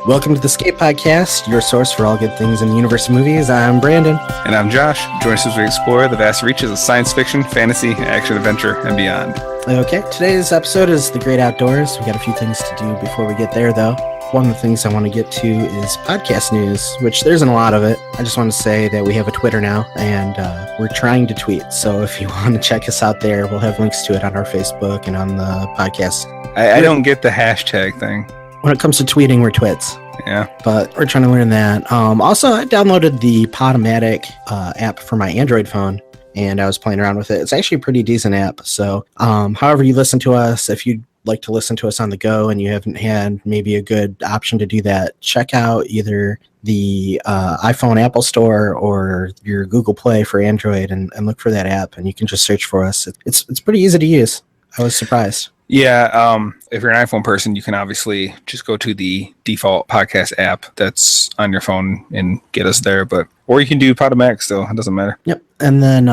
Welcome to the Skate Podcast, your source for all good things in the universe of movies. I'm Brandon. And I'm Josh. Join us as we explore the vast reaches of science fiction, fantasy, action, adventure, and beyond. Okay, today's episode is the great outdoors. We got a few things to do before we get there, though. One of the things I want to get to is podcast news, which there isn't a lot of it. I just want to say that we have a Twitter now, and we're trying to tweet. So if you want to check us out there, we'll have links to it on our Facebook and on the podcast. I don't get the hashtag thing. When it comes to tweeting, we're twits. Yeah. But we're trying to learn that. Also, I downloaded the Podomatic app for my Android phone, and I was playing around with it. It's actually a pretty decent app. So however you listen to us, if you'd like to listen to us on the go and you haven't had maybe a good option to do that, check out either the iPhone Apple Store or your Google Play for Android and look for that app, and you can just search for us. It's pretty easy to use. I was surprised. Yeah, if you're an iPhone person, you can obviously just go to the default podcast app that's on your phone and get us there. Or you can do Podomatic still. It doesn't matter. Yep. And then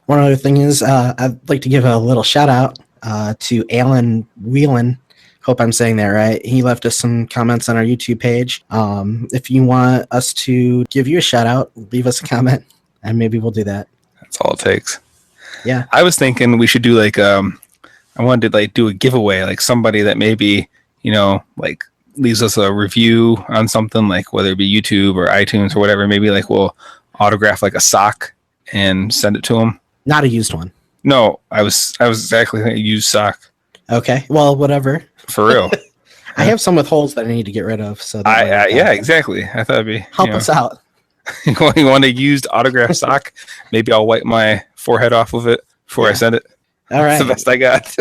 one other thing is I'd like to give a little shout out to Alan Whelan. Hope I'm saying that right. He left us some comments on our YouTube page. If you want us to give you a shout out, leave us a comment, and maybe we'll do that. That's all it takes. Yeah. I was thinking we should do I wanted to do a giveaway, like somebody that maybe, leaves us a review on something, like whether it be YouTube or iTunes or whatever. Maybe we'll autograph a sock and send it to them. Not a used one. No, I was exactly thinking a used sock. Okay, well, whatever. For real. I have some with holes that I need to get rid of. So yeah, exactly. I thought it'd be help us out. You want a used autograph sock? Maybe I'll wipe my forehead off with it before I send it. All right. That's the best I got.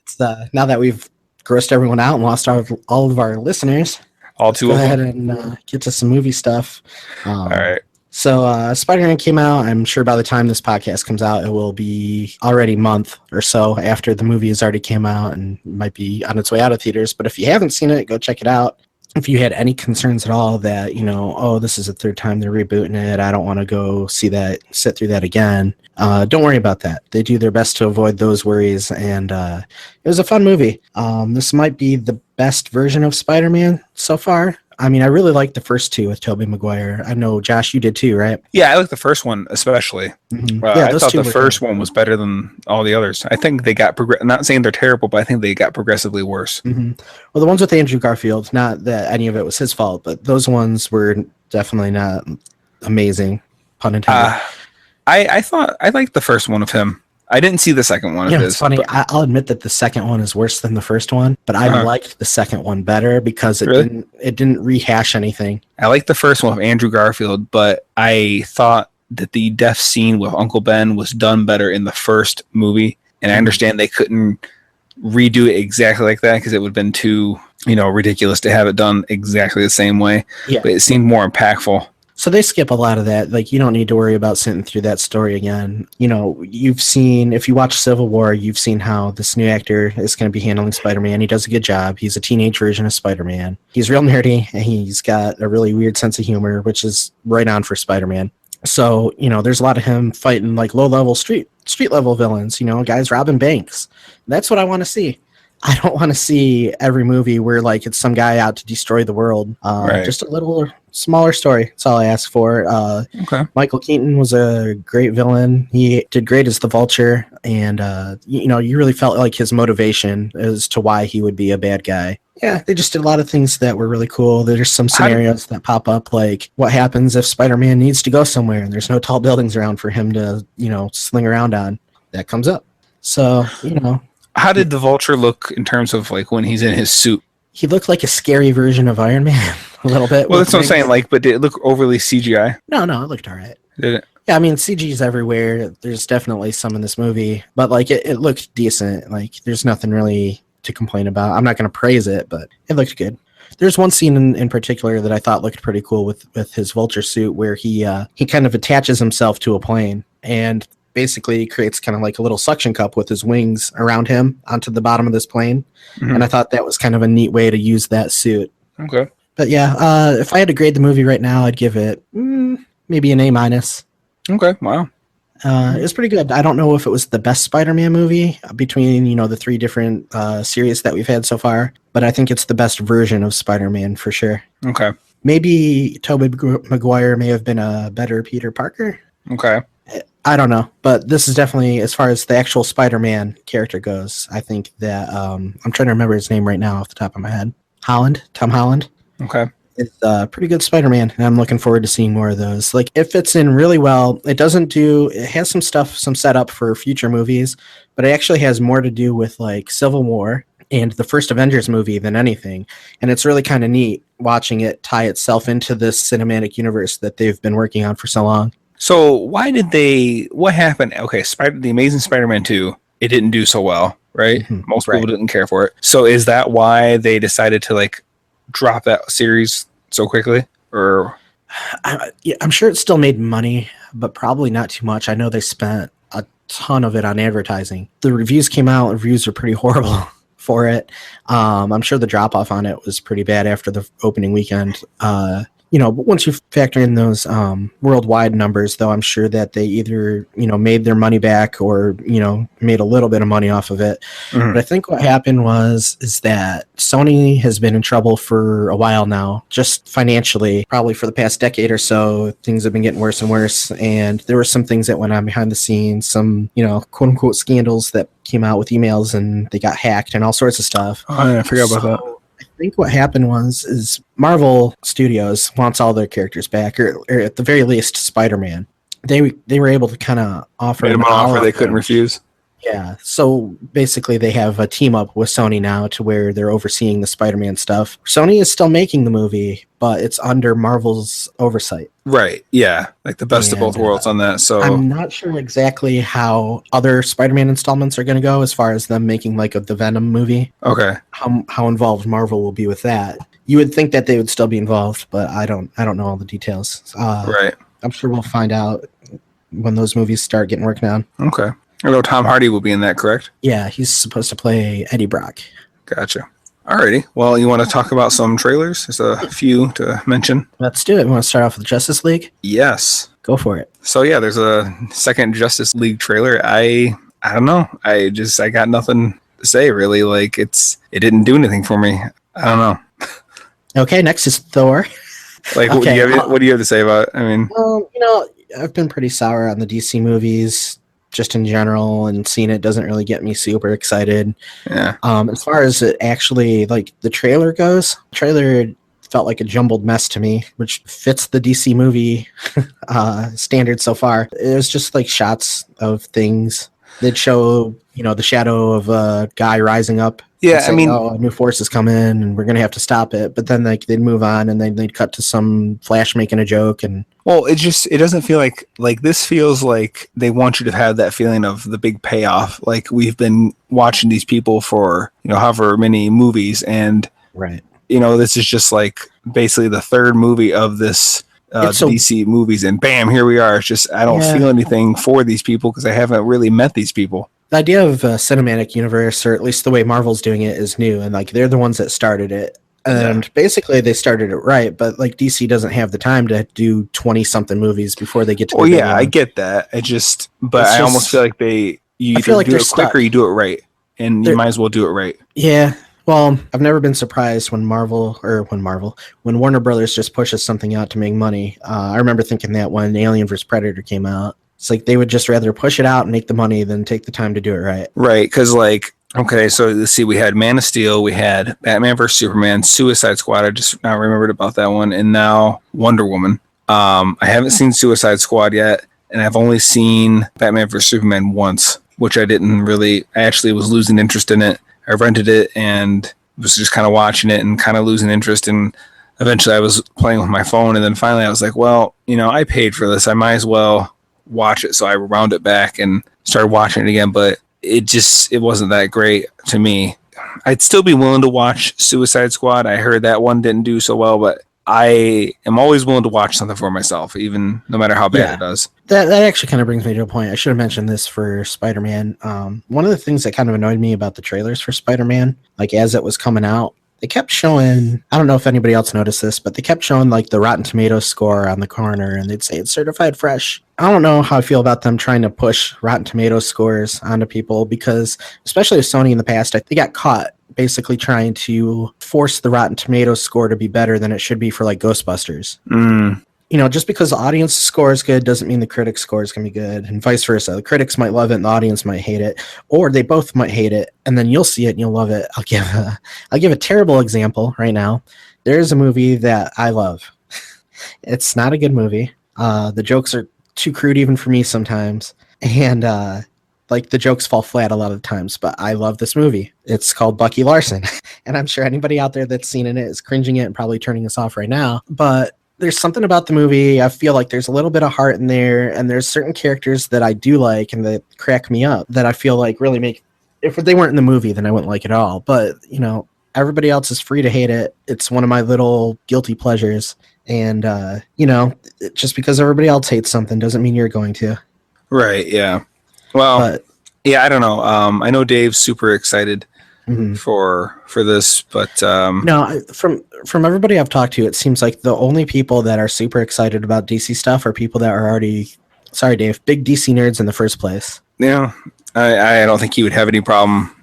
It's, now that we've grossed everyone out and lost all of our listeners, all two go of ahead them. and get to some movie stuff. All right. So Spider-Man came out. I'm sure by the time this podcast comes out, it will be already a month or so after the movie has already came out and might be on its way out of theaters. But if you haven't seen it, go check it out. If you had any concerns at all that, this is the third time they're rebooting it, I don't want to go sit through that again, don't worry about that. They do their best to avoid those worries, and it was a fun movie. This might be the best version of Spider-Man so far. I mean, I really liked the first two with Tobey Maguire. I know, Josh, you did too, right? Yeah, I like the first one especially. Mm-hmm. I thought the first one was better than all the others. I think they got I'm not saying they're terrible, but I think they got progressively worse. Mm-hmm. Well, the ones with Andrew Garfield, not that any of it was his fault, but those ones were definitely not amazing, pun intended. I liked the first one of him. I didn't see the second one of his. It's funny. I'll admit that the second one is worse than the first one, but I liked the second one better because it didn't rehash anything. I liked the first one with Andrew Garfield, but I thought that the death scene with Uncle Ben was done better in the first movie, and I understand they couldn't redo it exactly like that because it would have been too, ridiculous to have it done exactly the same way. Yeah. But it seemed more impactful. So they skip a lot of that. You don't need to worry about sitting through that story again. You've seen, if you watch Civil War, you've seen how this new actor is going to be handling Spider-Man. He does a good job. He's a teenage version of Spider-Man. He's real nerdy, and he's got a really weird sense of humor, which is right on for Spider-Man. So, there's a lot of him fighting low-level street level villains, guys robbing banks. That's what I want to see. I don't want to see every movie where it's some guy out to destroy the world. Right. Just a little smaller story. That's all I ask for. Okay. Michael Keaton was a great villain. He did great as the Vulture, and you really felt like his motivation as to why he would be a bad guy. Yeah, they just did a lot of things that were really cool. There's some scenarios that pop up, like what happens if Spider-Man needs to go somewhere and there's no tall buildings around for him to, sling around on. That comes up. So, How did the Vulture look in terms of when he's in his suit? He looked like a scary version of Iron Man a little bit. Well, that's what I'm saying. But did it look overly CGI? No, it looked all right. Did it? Yeah, I mean, CG's everywhere. There's definitely some in this movie, but it looked decent. There's nothing really to complain about. I'm not going to praise it, but it looked good. There's one scene in particular that I thought looked pretty cool with his Vulture suit, where he kind of attaches himself to a plane and basically creates kind of a little suction cup with his wings around him onto the bottom of this plane. Mm-hmm. And I thought that was kind of a neat way to use that suit. Okay. But yeah, if I had to grade the movie right now, I'd give it maybe an A-. Okay, wow. It was pretty good. I don't know if it was the best Spider-Man movie between, the three different series that we've had so far, but I think it's the best version of Spider-Man for sure. Okay. Maybe Tobey Maguire may have been a better Peter Parker. Okay. I don't know, but this is definitely, as far as the actual Spider-Man character goes, I think that I'm trying to remember his name right now off the top of my head. Tom Holland. Okay. It's pretty good Spider-Man, and I'm looking forward to seeing more of those. Like, it fits in really well. It has some stuff, some setup for future movies, but it actually has more to do with like Civil War and the first Avengers movie than anything. And it's really kind of neat watching it tie itself into this cinematic universe that they've been working on for so long. So what happened? Okay, The Amazing Spider-Man 2, it didn't do so well, right? Mm-hmm. Most people didn't care for it. So is that why they decided to like drop that series so quickly? Or I'm sure it still made money, but probably not too much. I know they spent a ton of it on advertising. The reviews came out, reviews are pretty horrible for it. I'm sure the drop off on it was pretty bad after the opening weekend. But once you factor in those worldwide numbers, though, I'm sure that they either, made their money back or, made a little bit of money off of it. Mm-hmm. But I think what happened is that Sony has been in trouble for a while now, just financially, probably for the past decade or so. Things have been getting worse and worse. And there were some things that went on behind the scenes, some, quote unquote scandals that came out with emails and they got hacked and all sorts of stuff. Oh, yeah, I forgot about that. I think what happened is Marvel Studios wants all their characters back, or at the very least, Spider-Man. They were able to kind of offer an offer they couldn't refuse. Yeah, so basically they have a team up with Sony now to where they're overseeing the Spider-Man stuff. Sony is still making the movie, but it's under Marvel's oversight. Right, yeah, like the best of both worlds on that. So I'm not sure exactly how other Spider-Man installments are going to go as far as them making like the Venom movie. Okay. How involved Marvel will be with that. You would think that they would still be involved, but I don't know all the details. Right. I'm sure we'll find out when those movies start getting worked on. Okay. I know Tom Hardy will be in that, correct? Yeah, he's supposed to play Eddie Brock. Gotcha. Alrighty. Well, you want to talk about some trailers? There's a few to mention. Let's do it. We want to start off with Justice League? Yes. Go for it. So yeah, there's a second Justice League trailer. I don't know. I got nothing to say really. Like it didn't do anything for me. I don't know. Okay, next is Thor. Like what do you have to say about it? I mean, I've been pretty sour on the DC movies just in general, and seeing it doesn't really get me super excited. Yeah. As far as it actually, like, the trailer goes, the trailer felt like a jumbled mess to me, which fits the DC movie standard so far. It was just like shots of things. They'd show, the shadow of a guy rising up. Yeah, say, a new force is coming and we're gonna have to stop it. But then they'd move on and then they'd cut to some Flash making a joke. And well, it doesn't feel like this feels like they want you to have that feeling of the big payoff. Like we've been watching these people for however many movies, and right. This is just like basically the third movie of this DC movies, and bam, here we are. It's just I don't feel anything for these people because I haven't really met these people. The idea of a cinematic universe, or at least the way Marvel's doing it, is new, and like they're the ones that started it. And basically they started it right, but like DC doesn't have the time to do 20-something movies before they get to. Oh yeah, I get that. I almost feel like you either do it quick or you do it right, and you might as well do it right. Yeah. Well, I've never been surprised when Warner Brothers just pushes something out to make money. I remember thinking that when Alien vs. Predator came out. It's like they would just rather push it out and make the money than take the time to do it right. Right, because so let's see, we had Man of Steel, we had Batman vs. Superman, Suicide Squad, I just now remembered about that one, and now Wonder Woman. I haven't seen Suicide Squad yet, and I've only seen Batman vs. Superman once, which I actually was losing interest in it. I rented it and was just kind of watching it and kind of losing interest, and eventually I was playing with my phone, and then finally I was like, well, I paid for this, I might as well watch it. So I wound it back and started watching it again, but it wasn't that great to me. I'd still be willing to watch Suicide Squad. I heard that one didn't do so well, but I am always willing to watch something for myself, even no matter how bad it does. That actually kind of brings me to a point. I should have mentioned this for Spider-Man. One of the things that kind of annoyed me about the trailers for Spider-Man, like as it was coming out, they kept showing, I don't know if anybody else noticed this, but they kept showing like the Rotten Tomatoes score on the corner and they'd say it's certified fresh. I don't know how I feel about them trying to push Rotten Tomatoes scores onto people because, especially with Sony in the past, they got caught basically trying to force the Rotten Tomatoes score to be better than it should be for like Ghostbusters. You know, just because the audience score is good doesn't mean the critics score is going to be good, and vice versa. The critics might love it and the audience might hate it, or they both might hate it, and then you'll see it and you'll love it. I'll give a terrible example right now. There's a movie that I love. It's not a good movie. The jokes are too crude even for me sometimes, and like the jokes fall flat a lot of the times, but I love this movie. It's called Bucky Larson, and I'm sure anybody out there that's seen it is cringing it and probably turning us off right now, but there's something about the movie. I feel like there's a little bit of heart in there, and there's certain characters that I do like and that crack me up that I feel like really make. If they weren't in the movie, then I wouldn't like it at all. But you know, everybody else is free to hate it. It's one of my little guilty pleasures, and you know, just because everybody else hates something doesn't mean you're going to. Right. Yeah. Well. Yeah. I don't know. I know Dave's super excited for this, but no, from everybody I've talked to, it seems like the only people that are super excited about DC stuff are people that are already, sorry Dave, big DC nerds in the first place. Yeah, I don't think he would have any problem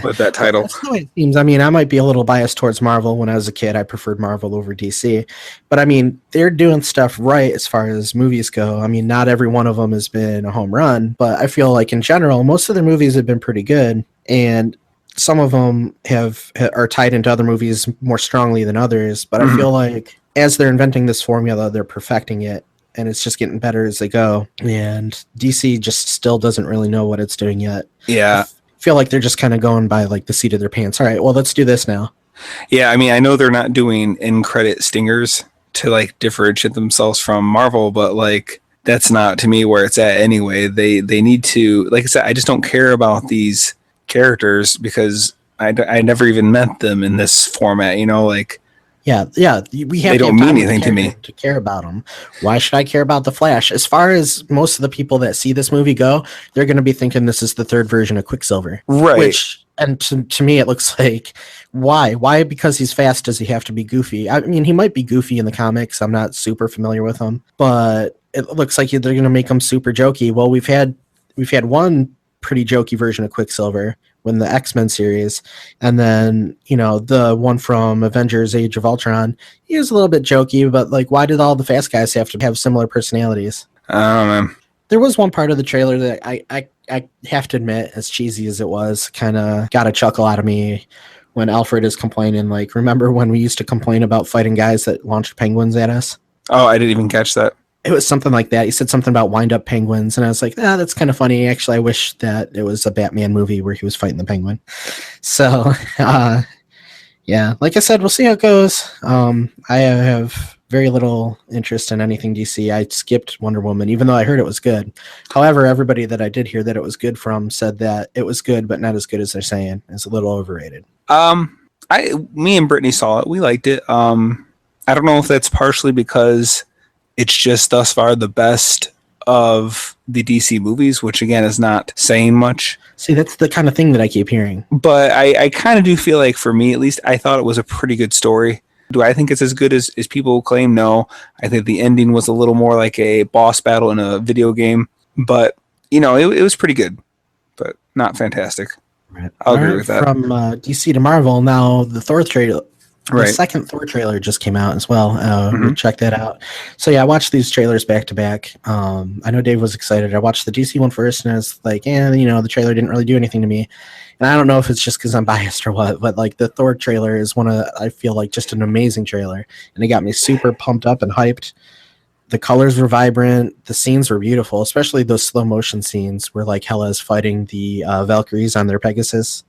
with that title. That's the way it seems. I mean, I might be a little biased towards Marvel. When I was a kid, I preferred Marvel over DC, but I mean, they're doing stuff right as far as movies go. I mean, not every one of them has been a home run, but I feel like in general, most of their movies have been pretty good, and some of them are tied into other movies more strongly than others, but I feel like as they're inventing this formula, they're perfecting it, and it's just getting better as they go. And DC just still doesn't really know what it's doing yet. Yeah. I feel like they're just kind of going by like the seat of their pants. All right, well, let's do this now. Yeah, I mean, I know they're not doing in-credit stingers to like differentiate themselves from Marvel, but like that's not to me where it's at anyway. They need to, like I said, I just don't care about these characters because I never even met them in this format, you know, like yeah, we have they don't mean anything to me to care about them. Why should I care about the Flash? As far as most of the people that see this movie go, they're going to be thinking this is the third version of Quicksilver, right? Which, and to me, it looks like why because he's fast does he have to be goofy? I mean, he might be goofy in the comics. I'm not super familiar with him, but it looks like they're going to make him super jokey. Well, we've had one pretty jokey version of Quicksilver when the X-Men series, and then you know the one from Avengers Age of Ultron, he was a little bit jokey, but like why did all the fast guys have to have similar personalities? I don't know. There was one part of the trailer that I have to admit, as cheesy as it was, kind of got a chuckle out of me when Alfred is complaining, like, remember when we used to complain about fighting guys that launched penguins at us? Oh, I didn't even catch that. It was something like that. He said something about wind-up penguins, and I was like, that's kind of funny. Actually, I wish that it was a Batman movie where he was fighting the penguin. So, yeah, like I said, we'll see how it goes. I have very little interest in anything DC. I skipped Wonder Woman, even though I heard it was good. However, everybody that I did hear that it was good from said that it was good, but not as good as they're saying. It's a little overrated. Me and Brittany saw it. We liked it. I don't know if that's partially because it's just thus far the best of the DC movies, which again is not saying much. See, that's the kind of thing that I keep hearing. But I kind of do feel like, for me at least, I thought it was a pretty good story. Do I think it's as good as people claim? No. I think the ending was a little more like a boss battle in a video game. But, you know, it was pretty good, but not fantastic. Right. I'll agree with that. From DC to Marvel, now the Thor trailer. Right. The second Thor trailer just came out as well. Check that out. So yeah, I watched these trailers back to back. I know Dave was excited. I watched the DC one first, and I was like, the trailer didn't really do anything to me. And I don't know if it's just because I'm biased or what, but like the Thor trailer is I feel like just an amazing trailer, and it got me super pumped up and hyped. The colors were vibrant. The scenes were beautiful, especially those slow motion scenes where like Hela is fighting the Valkyries on their Pegasus.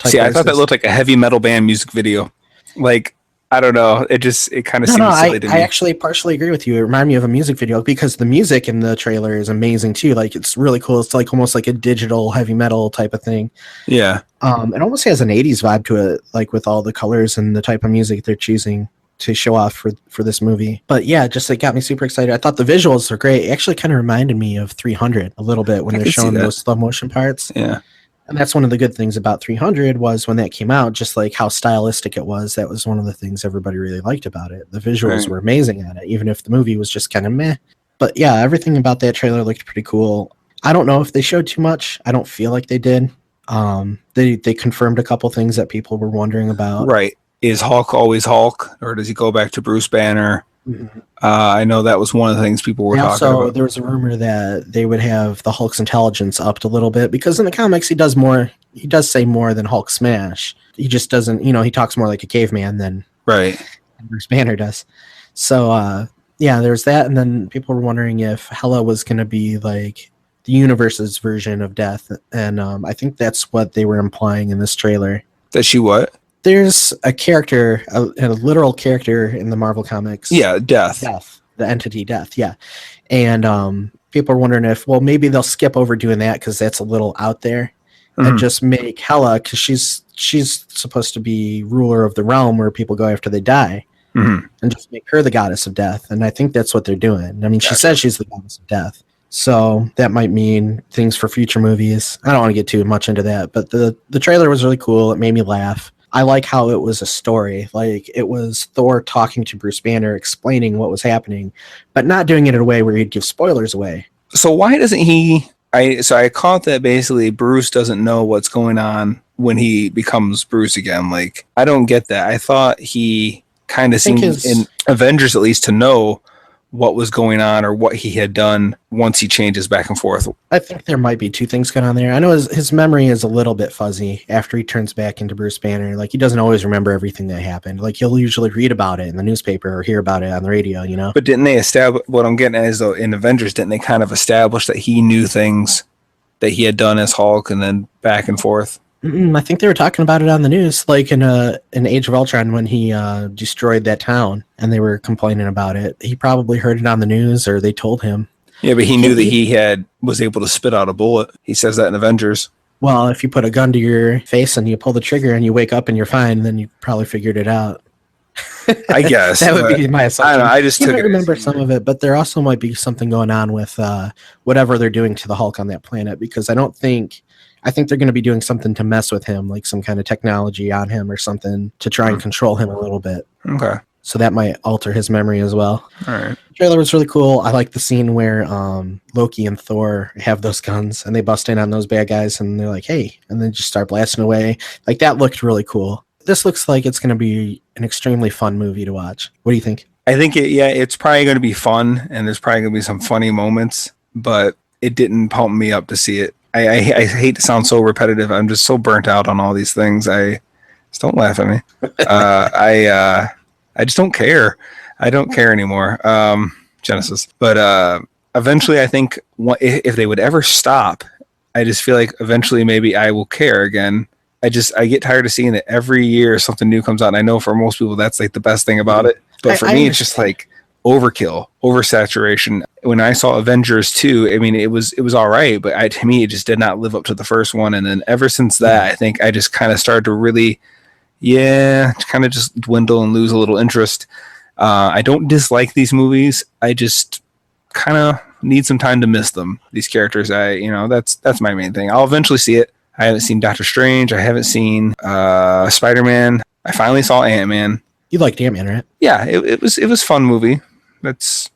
See, I thought that looked like a heavy metal band music video. Like, I don't know. It kind of seems silly to me. I actually partially agree with you. It reminded me of a music video because the music in the trailer is amazing too. Like, it's really cool. It's like almost like a digital heavy metal type of thing. Yeah. It almost has an 80s vibe to it, like with all the colors and the type of music they're choosing to show off for this movie. But yeah, it got me super excited. I thought the visuals are great. It actually kind of reminded me of 300 a little bit when they're showing those slow motion parts. Yeah. And that's one of the good things about 300 was when that came out, just like how stylistic it was. That was one of the things everybody really liked about it. The visuals were amazing at it, even if the movie was just kind of meh. But yeah, everything about that trailer looked pretty cool. I don't know if they showed too much. I don't feel like they did. They confirmed a couple things that people were wondering about. Right. Is Hulk always Hulk, or does he go back to Bruce Banner? Mm-hmm. I know that was one of the things people were talking about. There was a rumor that they would have the Hulk's intelligence upped a little bit because in the comics he does say more than Hulk smash. He just doesn't, he talks more like a caveman than Bruce Banner does. So there's that, and then people were wondering if Hela was going to be like the universe's version of Death, and I think that's what they were implying in this trailer. That she what? There's a character, a literal character in the Marvel comics. Yeah, Death. The entity Death, yeah. And people are wondering if, well, maybe they'll skip over doing that because that's a little out there, and just make Hela, because she's supposed to be ruler of the realm where people go after they die, and just make her the goddess of death. And I think that's what they're doing. I mean, she says she's the goddess of death. So that might mean things for future movies. I don't want to get too much into that, but the trailer was really cool. It made me laugh. I like how it was a story. Like, it was Thor talking to Bruce Banner, explaining what was happening, but not doing it in a way where he'd give spoilers away. So why doesn't he... I caught that basically Bruce doesn't know what's going on when he becomes Bruce again. Like, I don't get that. I thought he kind of seemed, in Avengers at least, to know what was going on or what he had done once he changes back and forth. I think there might be two things going on there. I know his memory is a little bit fuzzy after he turns back into Bruce Banner. Like, he doesn't always remember everything that happened. Like, he'll usually read about it in the newspaper or hear about it on the radio, But didn't they establish, what I'm getting at is, though, in Avengers, didn't they kind of establish that he knew things that he had done as Hulk and then back and forth? I think they were talking about it on the news, like in Age of Ultron when he destroyed that town, and they were complaining about it. He probably heard it on the news, or they told him. Yeah, but he knew that he was able to spit out a bullet. He says that in Avengers. Well, if you put a gun to your face and you pull the trigger and you wake up and you're fine, then you probably figured it out. I guess. That would be my assumption. I don't know, I just took it. Remember some of it, but there also might be something going on with whatever they're doing to the Hulk on that planet, because I think they're going to be doing something to mess with him, like some kind of technology on him or something to try and control him a little bit. Okay. So that might alter his memory as well. All right. The trailer was really cool. I like the scene where Loki and Thor have those guns and they bust in on those bad guys and they're like, hey, and then just start blasting away. Like, that looked really cool. This looks like it's going to be an extremely fun movie to watch. What do you think? I think it's probably going to be fun, and there's probably going to be some funny moments, but it didn't pump me up to see it. I hate to sound so repetitive. I'm just so burnt out on all these things. Just don't laugh at me. I just don't care. I don't care anymore. Genesis. But eventually, I think if they would ever stop, I just feel like eventually maybe I will care again. I get tired of seeing it every year. Something new comes out. And I know for most people that's like the best thing about it. But for me, it's just like overkill, oversaturation. When I saw Avengers 2, I mean, it was all right, but to me, it just did not live up to the first one. And then ever since that, I think I just kind of started to really, kind of just dwindle and lose a little interest. I don't dislike these movies. I just kind of need some time to miss them. These characters, that's my main thing. I'll eventually see it. I haven't seen Doctor Strange. I haven't seen Spider-Man. I finally saw Ant-Man. You liked Ant-Man, right? Yeah, it was a fun movie. That's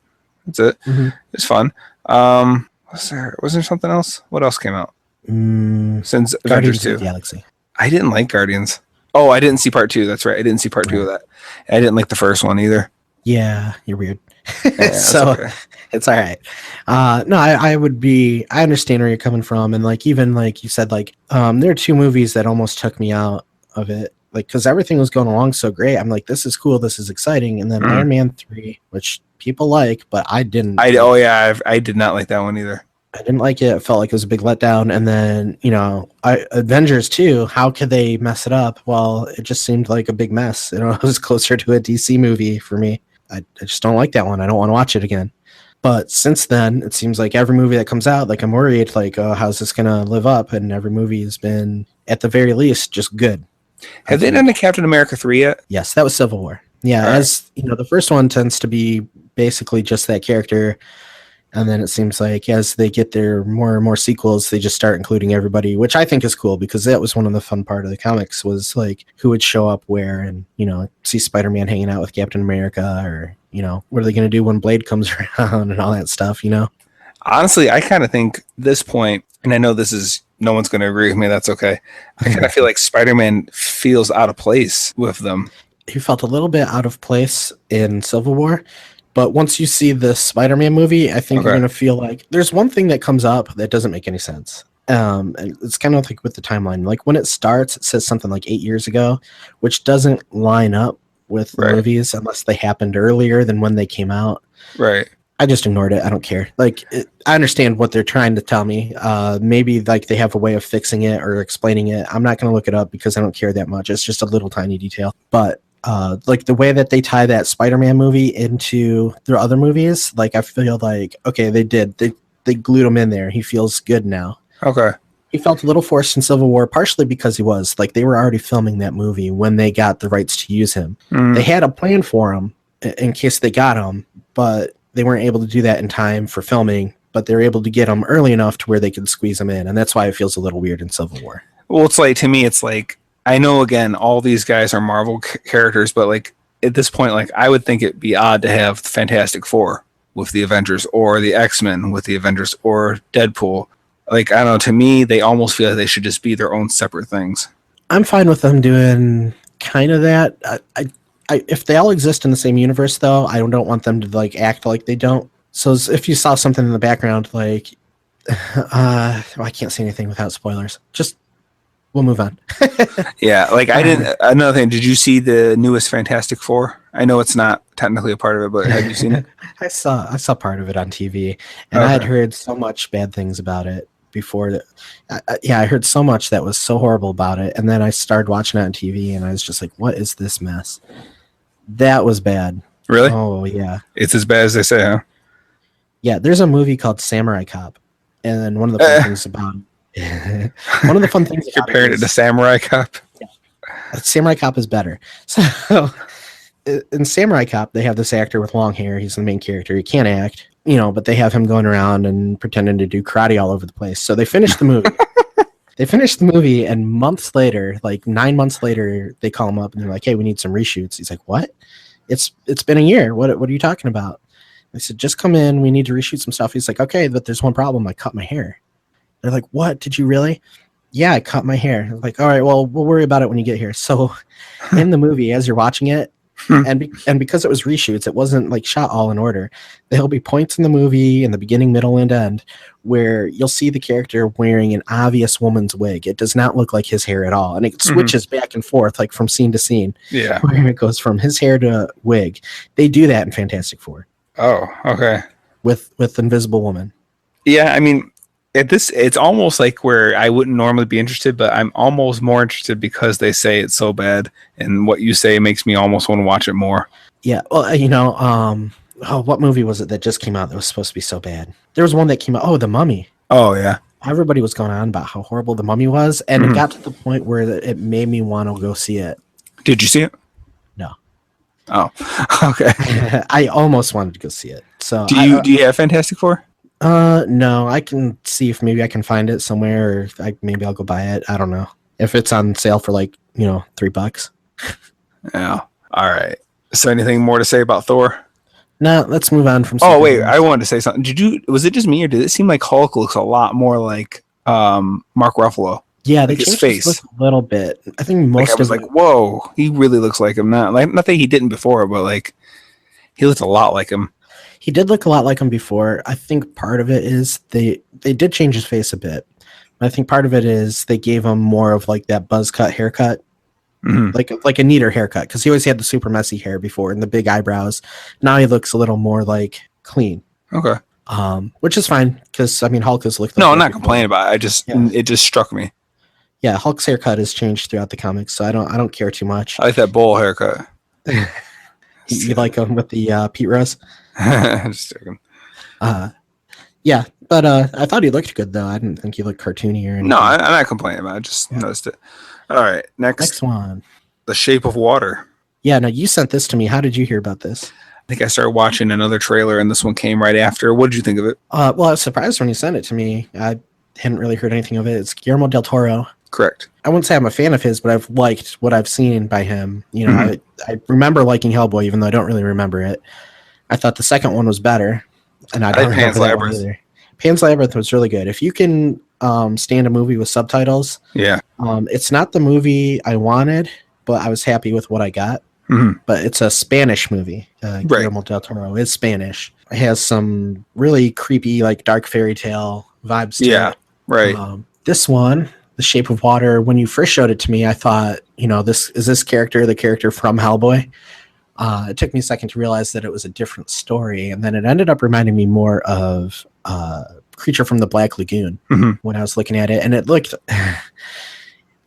it. Mm-hmm. It's fun. Was there something else? What else came out since Avengers 2? Galaxy. I didn't like Guardians. Oh, I didn't see part 2. That's right. I didn't see part 2 of that. I didn't like the first one either. Yeah, you're weird. Yeah, so okay. It's all right. No, I understand where you're coming from, and like even like you said, like there are two movies that almost took me out of it. Like, because everything was going along so great. I'm like, this is cool, this is exciting. And then Iron Man 3, which people like, but I didn't. I did not like that one either. I didn't like it. It felt like it was a big letdown. And then, Avengers 2, how could they mess it up? Well, it just seemed like a big mess. It was closer to a DC movie for me. I just don't like that one. I don't want to watch it again. But since then, it seems like every movie that comes out, like I'm worried, like, oh, how's this going to live up? And every movie has been, at the very least, just good. Have they done a Captain America 3 yet? Yes, that was Civil War. Yeah, right. As the first one tends to be basically just that character And then it seems like as they get their more and more sequels, they just start including everybody, which I think is cool because that was one of the fun part of the comics was like who would show up where and, see Spider-Man hanging out with Captain America or, what are they going to do when Blade comes around and all that stuff, Honestly, I kind of think this point, and I know this is no one's going to agree with me. That's okay. I kind of feel like Spider-Man feels out of place with them. He felt a little bit out of place in Civil War, but once you see the Spider-Man movie, I think you're going to feel like there's one thing that comes up that doesn't make any sense. And it's kind of like with the timeline. Like when it starts, it says something like 8 years ago, which doesn't line up with the movies unless they happened earlier than when they came out. Right. I just ignored it. I don't care. Like, I understand what they're trying to tell me. Maybe like they have a way of fixing it or explaining it. I'm not going to look it up because I don't care that much. It's just a little tiny detail. But like the way that they tie that Spider-Man movie into their other movies, like I feel like, okay, they did. They glued him in there. He feels good now. Okay. He felt a little forced in Civil War, partially because he was. Like, they were already filming that movie when they got the rights to use him. They had a plan for him in case they got him, but they weren't able to do that in time for filming, but they were able to get him early enough to where they could squeeze him in, and that's why it feels a little weird in Civil War. Well, it's like, to me, it's like, I know, again, all these guys are Marvel characters, but like at this point, like I would think it'd be odd to have the Fantastic Four with the Avengers or the X-Men with the Avengers or Deadpool. Like, I don't know, to me, they almost feel like they should just be their own separate things. I'm fine with them doing kind of that. If they all exist in the same universe, though, I don't want them to like act like they don't. So if you saw something in the background, like, I can't say anything without spoilers. Just we'll move on. Yeah, like I didn't. Another thing, did you see the newest Fantastic Four? I know it's not technically a part of it, but have you seen it? I saw part of it on TV, and I had heard so much bad things about it before. I heard so much that was so horrible about it, and then I started watching it on TV, and I was just like, "What is this mess?" That was bad. Really? Oh yeah. It's as bad as they say, huh? Yeah, there's a movie called Samurai Cop, and then one of the fun things about one of the fun things compared it to Samurai Cop. Yeah, Samurai Cop is better. So in Samurai Cop, they have this actor with long hair. He's the main character. He can't act, but they have him going around and pretending to do karate all over the place. So they finished the movie. And months later, like 9 months later, they call him up and they're like, "Hey, we need some reshoots." He's like, "What? It's been a year. What are you talking about?" They said, "Just come in. We need to reshoot some stuff." He's like, "Okay, but there's one problem. I cut my hair." They're like, "What? Did you really?" "Yeah, I cut my hair." I'm like, "All right, well, we'll worry about it when you get here." So in the movie, as you're watching it, and because it was reshoots, it wasn't like shot all in order. There'll be points in the movie in the beginning, middle, and end where you'll see the character wearing an obvious woman's wig. It does not look like his hair at all, and it switches back and forth like from scene to scene. Yeah, where it goes from his hair to wig. They do that in Fantastic Four. Oh, okay. With Invisible Woman. Yeah, I mean, it's almost like where I wouldn't normally be interested, but I'm almost more interested because they say it's so bad, and what you say makes me almost want to watch it more. Yeah, well, what movie was it that just came out that was supposed to be so bad? There was one that came out. Oh, The Mummy. Oh yeah. Everybody was going on about how horrible The Mummy was, and it got to the point where it made me want to go see it. Did you see it? No. Oh, okay. I almost wanted to go see it. So do you have Fantastic Four? No, I can see if maybe I can find it somewhere, or maybe I'll go buy it. I don't know if it's on sale for like $3. Yeah. All right. So, anything more to say about Thor? No, let's move on from. Oh wait, I wanted to say something. Was it just me, or did it seem like Hulk looks a lot more like Mark Ruffalo? Yeah, they changed his face a little bit. I think most I was like, whoa, he really looks like him. Not that he didn't before, but like he looked a lot like him. He did look a lot like him before. I think part of it is they did change his face a bit. I think part of it is they gave him more of like that buzz cut haircut, like a neater haircut, because he always had the super messy hair before and the big eyebrows. Now he looks a little more like clean. Okay. Which is fine because I mean Hulk has looked. No, I'm not complaining about it. It just struck me. Yeah, Hulk's haircut has changed throughout the comics, so I don't care too much. I like that bowl haircut. You like him with the Pete Rose? Just joking. Yeah, but I thought he looked good though. I didn't think he looked cartoony or anything. No, I'm not complaining about it. I just noticed it. All right, next one. The Shape of Water. Yeah, no, you sent this to me. How did you hear about this? think I started watching another trailer, and this one came right after. What did you think of it? Well, I was surprised when you sent it to me. I hadn't really heard anything of it. It's Guillermo del Toro. Correct. I wouldn't say I'm a fan of his, but I've liked what I've seen by him. You know, I remember liking Hellboy, even though I don't really remember it. I thought the second one was better, and I don't like remember Pan's that one Labyrinth. either. Pan's Labyrinth was really good. If you can stand a movie with subtitles, Yeah. it's not the movie I wanted, but I was happy with what I got. But it's a Spanish movie. Guillermo del Toro is Spanish. It has some really creepy, like dark fairy tale vibes to it. Right. This one, The Shape of Water, when you first showed it to me, I thought, you know, this character the character from Hellboy? It took me a second to realize that it was a different story, and then it ended up reminding me more of Creature from the Black Lagoon when I was looking at it, and it looked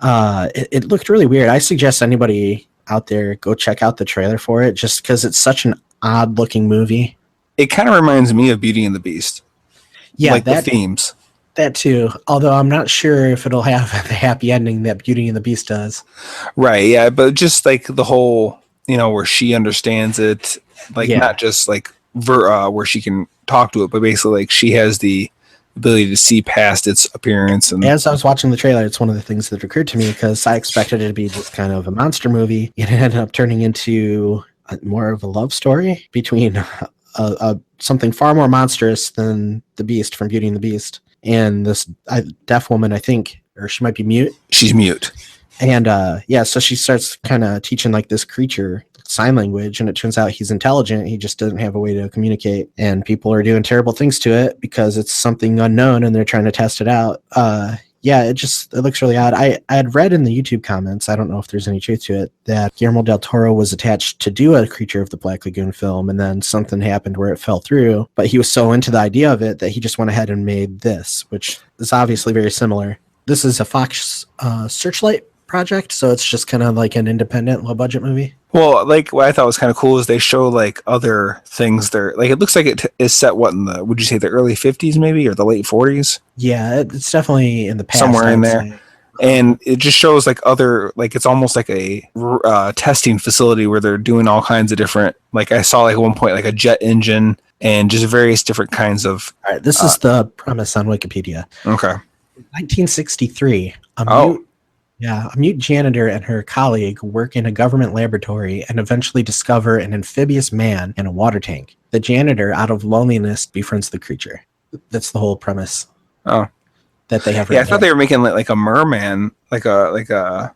it looked really weird. I suggest anybody out there go check out the trailer for it, just because it's such an odd looking movie. It kind of reminds me of Beauty and the Beast. Yeah, like the themes. That too. Although I'm not sure if it'll have the happy ending that Beauty and the Beast does. Right. Yeah, but just like the whole, you know, where she understands it, like not just like where she can talk to it, but basically like she has the ability to see past its appearance. And as I was watching the trailer, it's one of the things that occurred to me, because I expected it to be just kind of a monster movie, and it ended up turning into more of a love story between something far more monstrous than the Beast from Beauty and the Beast and this deaf woman, I think, or she might be mute. She's mute. And so she starts kind of teaching like this creature sign language, and it turns out he's intelligent. He just doesn't have a way to communicate, and people are doing terrible things to it because it's something unknown and they're trying to test it out. It looks really odd. I had read in the YouTube comments, I don't know if there's any truth to it, that Guillermo del Toro was attached to do a Creature of the Black Lagoon film, and then something happened where it fell through, but he was so into the idea of it that he just went ahead and made this, which is obviously very similar. This is a Fox Searchlight project, so it's just kind of like an independent low budget movie. Well, like what I thought was kind of cool is they show like other things there. Like it looks like it is set would you say the early 50s maybe, or the late 40s? Yeah, it's definitely in the past, somewhere in there. Say. And it just shows like other, like it's almost like a testing facility where they're doing all kinds of different, like I saw like at one point like a jet engine and just various different kinds of. All right, this is the premise on Wikipedia. Okay. 1963, a mute janitor and her colleague work in a government laboratory and eventually discover an amphibious man in a water tank. The janitor, out of loneliness, befriends the creature. That's the whole premise. Oh, that they have. Yeah, I thought they were making like a merman, like a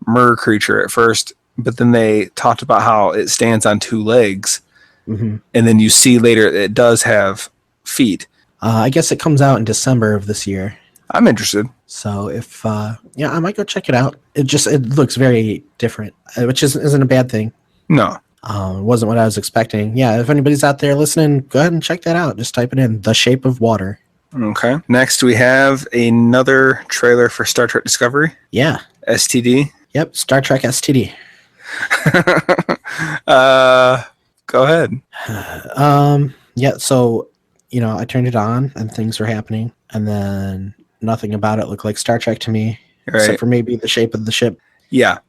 mer creature at first, but then they talked about how it stands on two legs, and then you see later it does have feet. I guess it comes out in December of this year. I'm interested. So if I might go check it out. It looks very different, which isn't a bad thing. No. It wasn't what I was expecting. Yeah, if anybody's out there listening, go ahead and check that out. Just type it in, The Shape of Water. Okay. Next we have another trailer for Star Trek Discovery. Yeah. STD. Yep, Star Trek STD. Go ahead. Yeah, so I turned it on and things were happening, and then nothing about it looked like Star Trek to me, right, except for maybe the shape of the ship. Yeah.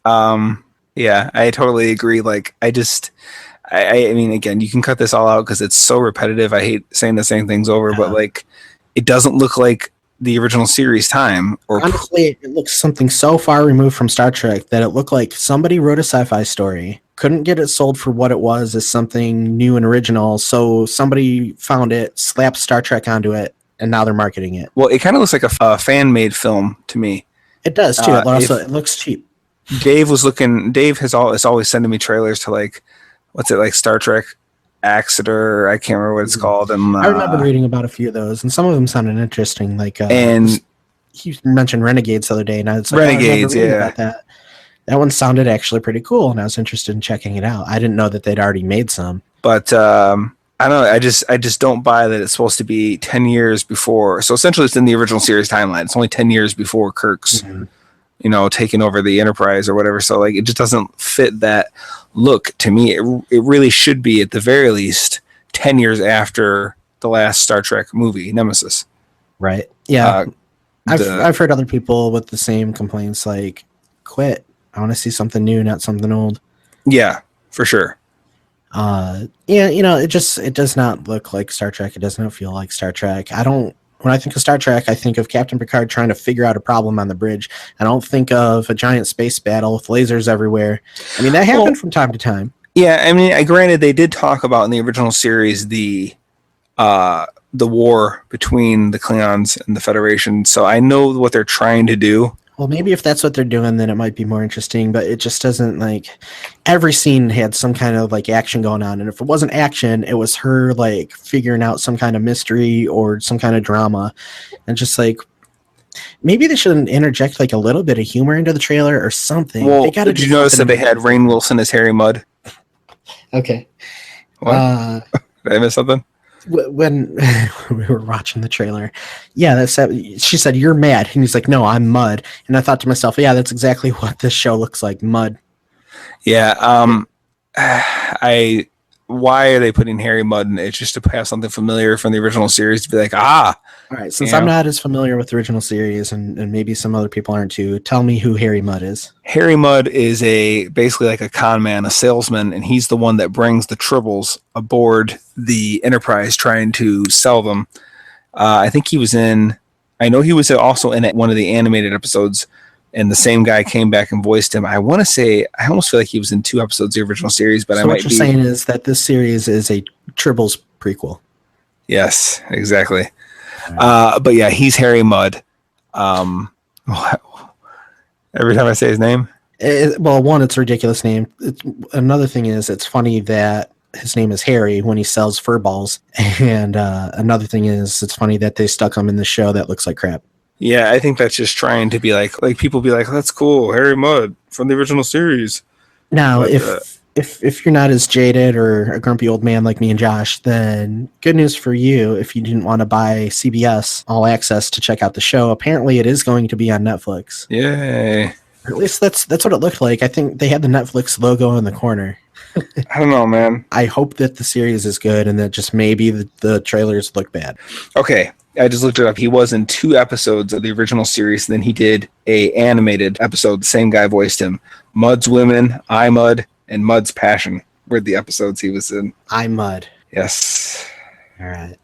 Yeah, I totally agree. Like, I mean, again, you can cut this all out because it's so repetitive. I hate saying the same things over, but like, it doesn't look like the original series time. Or honestly, it looks something so far removed from Star Trek that it looked like somebody wrote a sci-fi story, couldn't get it sold for what it was as something new and original, so somebody found it, slapped Star Trek onto it, and now they're marketing it. Well, it kind of looks like a fan-made film to me. It does too. It looks cheap. Dave is always sending me trailers to like, what's it, like Star Trek Exeter? I can't remember what it's called. And I remember reading about a few of those, and some of them sounded interesting. Like, and he mentioned Renegades the other day, and I was like, Renegades, about that. That one sounded actually pretty cool, and I was interested in checking it out. I didn't know that they'd already made some. But I don't know. I just don't buy that it's supposed to be 10 years before. So essentially, it's in the original series timeline. It's only 10 years before Kirk's, taking over the Enterprise or whatever. So like, it just doesn't fit that look to me. It really should be at the very least 10 years after the last Star Trek movie, Nemesis. Right. Yeah. I've heard other people with the same complaints, like, quit. I want to see something new, not something old. Yeah, for sure. Yeah, it does not look like Star Trek. It does not feel like Star Trek. When I think of Star Trek, I think of Captain Picard trying to figure out a problem on the bridge. I don't think of a giant space battle with lasers everywhere. I mean, that happened from time to time. Yeah, I mean, granted, they did talk about in the original series the war between the Klingons and the Federation, so I know what they're trying to do. Well, maybe if that's what they're doing, then it might be more interesting, but it just doesn't, like, every scene had some kind of, like, action going on, and if it wasn't action, it was her, like, figuring out some kind of mystery or some kind of drama, and just, like, maybe they should interject, like, a little bit of humor into the trailer or something. Well, did you notice that they had Rainn Wilson as Harry Mudd? Okay. What? Did I miss something? When we were watching the trailer, she said, "You're Mad," and he's like, "No, I'm Mud." And I thought to myself, yeah, that's exactly what this show looks like, Mud. Yeah. Why are they putting Harry Mudd in it? Just to have something familiar from the original series to be like, all right, since I'm not as familiar with the original series, and maybe some other people aren't too, tell me who Harry Mudd is. Harry Mudd is basically like a con man, a salesman, and he's the one that brings the Tribbles aboard the Enterprise trying to sell them. I think he was also in one of the animated episodes, and the same guy came back and voiced him. I almost feel like he was in 2 episodes of the original series, but so what you're saying is that this series is a Tribbles prequel. Yes, exactly. Right. But yeah, he's Harry Mudd. Every time I say his name, one, it's a ridiculous name. Another thing is, it's funny that his name is Harry when he sells fur balls, and another thing is, it's funny that they stuck him in the show that looks like crap. Yeah, I think that's just trying to be like people be like, that's cool, Harry Mudd from the original series. Now, if you're not as jaded or a grumpy old man like me and Josh, then good news for you. If you didn't want to buy CBS All Access to check out the show, apparently it is going to be on Netflix. Yay! Or at least that's what it looked like. I think they had the Netflix logo in the corner. I don't know, man. I hope that the series is good and that just maybe the trailers look bad. Okay. I just looked it up. He was in 2 episodes of the original series. Then he did a animated episode. The same guy voiced him. Mudd's Women, I Mudd, and Mudd's Passion were the episodes he was in. I Mudd. Yes. All right.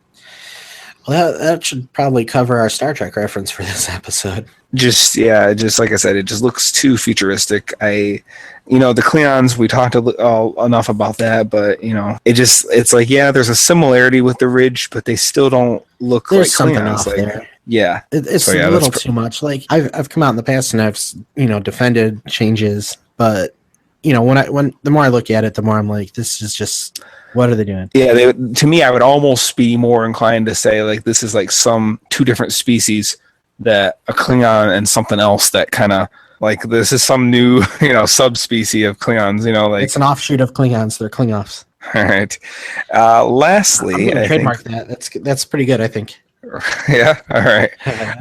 Well, that should probably cover our Star Trek reference for this episode. Just like I said, it just looks too futuristic. The Klingons, we talked enough about that, but it's like, yeah, there's a similarity with the Ridge, but they still don't look like Klingons. Something off there. Yeah, it's a little too much. Like I've come out in the past and I've defended changes, but when the more I look at it, the more I'm like, this is just, what are they doing? Yeah, to me, I would almost be more inclined to say like this is like some 2 different species, that a Klingon and something else that kind of like this is some new subspecies of Klingons. Like it's an offshoot of Klingons. They're Klingoffs. All right. Lastly, I trademark that. That's pretty good, I think. Yeah. All right.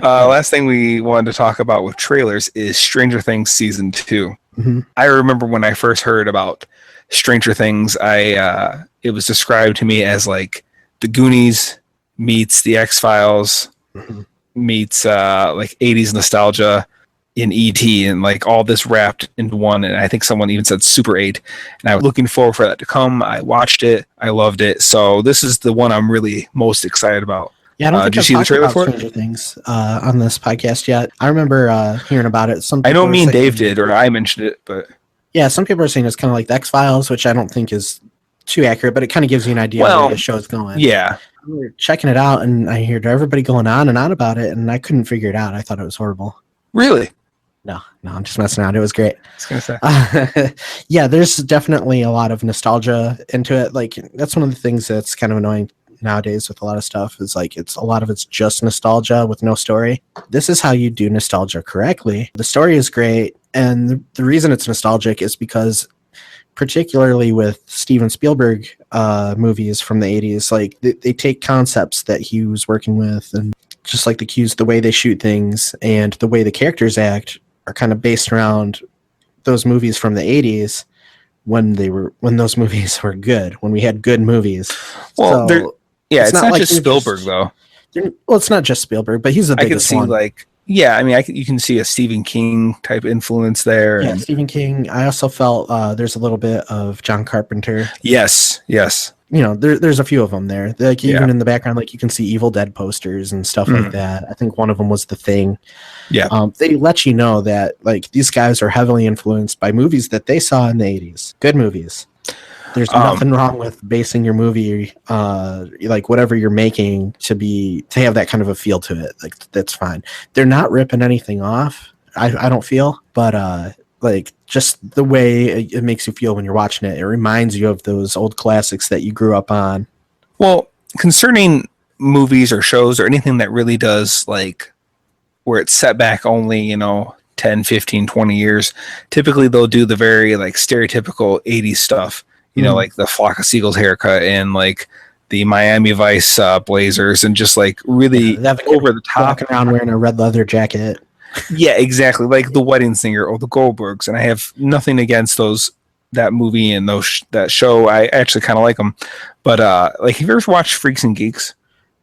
Last thing we wanted to talk about with trailers is Stranger Things season 2. Mm-hmm. I remember when I first heard about Stranger Things, it was described to me as like the Goonies meets the X-Files. Mm-hmm. Meets like 80s nostalgia in E.T. and like all this wrapped into one. And I think someone even said Super 8. And I was looking forward for that to come. I watched it. I loved it. So this is the one I'm really most excited about. Yeah, I don't think did you see the trailer for Stranger Things on this podcast yet. I remember hearing about it. I know me and Dave did, or I mentioned it, but yeah, some people are saying it's kind of like the X-Files, which I don't think is too accurate, but it kind of gives you an idea of where the show's going. Yeah. We were checking it out, and I heard everybody going on and on about it, and I couldn't figure it out. I thought it was horrible. Really? No, I'm just messing around. It was great. I was gonna say. Yeah, there's definitely a lot of nostalgia into it. Like, that's one of the things that's kind of annoying nowadays with a lot of stuff is like it's just nostalgia with no story. This is how you do nostalgia correctly. The story is great, and the reason it's nostalgic is because, particularly with Steven Spielberg movies from the 80s, like they take concepts that he was working with, and just like the cues, the way they shoot things and the way the characters act are kind of based around those movies from the 80s when those movies were good, when we had good movies. Well, it's not just Spielberg though. Well, it's not just Spielberg, but he's the biggest one. I could see like Yeah, I mean, you can see a Stephen King type influence there. Yeah, And Stephen King. I also felt there's a little bit of John Carpenter. yes, There's a few of them there. Like even yeah, in the background, like you can see Evil Dead posters and stuff like Mhm. that. I think one of them was The Thing. Yeah. They let you know that like these guys are heavily influenced by movies that they saw in the 80s. Good movies. There's nothing wrong with basing your movie, like whatever you're making, to have that kind of a feel to it. Like that's fine. They're not ripping anything off. I don't feel, but like just the way it makes you feel when you're watching it. It reminds you of those old classics that you grew up on. Well, concerning movies or shows or anything that really does like where it's set back only, 10, 15, 20 years, typically they'll do the very like stereotypical 80s stuff. Like the Flock of Seagulls haircut and like the Miami Vice Blazers and just like really over the top. Walking around wearing a red leather jacket. Yeah, exactly. Like The Wedding Singer or The Goldbergs. And I have nothing against that movie and that show. I actually kind of like them. But like, have you ever watched Freaks and Geeks?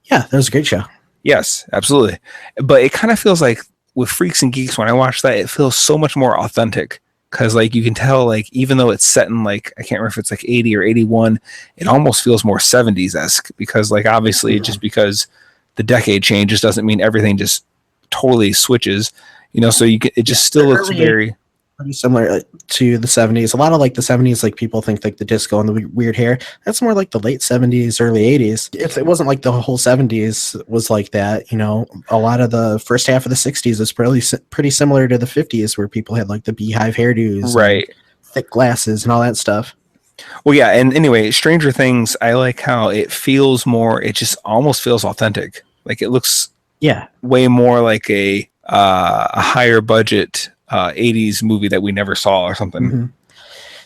Yeah, that was a great show. Yes, absolutely. But it kind of feels like with Freaks and Geeks, when I watch that, it feels so much more authentic. Because like you can tell, like even though it's set in like I can't remember if it's like 80 or 81, it almost feels more 70s-esque. Because like obviously just because the decade changes doesn't mean everything just totally switches. So it just still looks very pretty similar to the 70s. A lot of like the 70s, like people think like the disco and the weird hair. That's more like the late 70s, early 80s. If it wasn't like the whole 70s was like that, a lot of the first half of the 60s is pretty similar to the 50s, where people had like the beehive hairdos, right, thick glasses, and all that stuff. Well, yeah, and anyway, Stranger Things, I like how it feels more. It just almost feels authentic. Like it looks way more like a higher budget 80s movie that we never saw or something. Mm-hmm.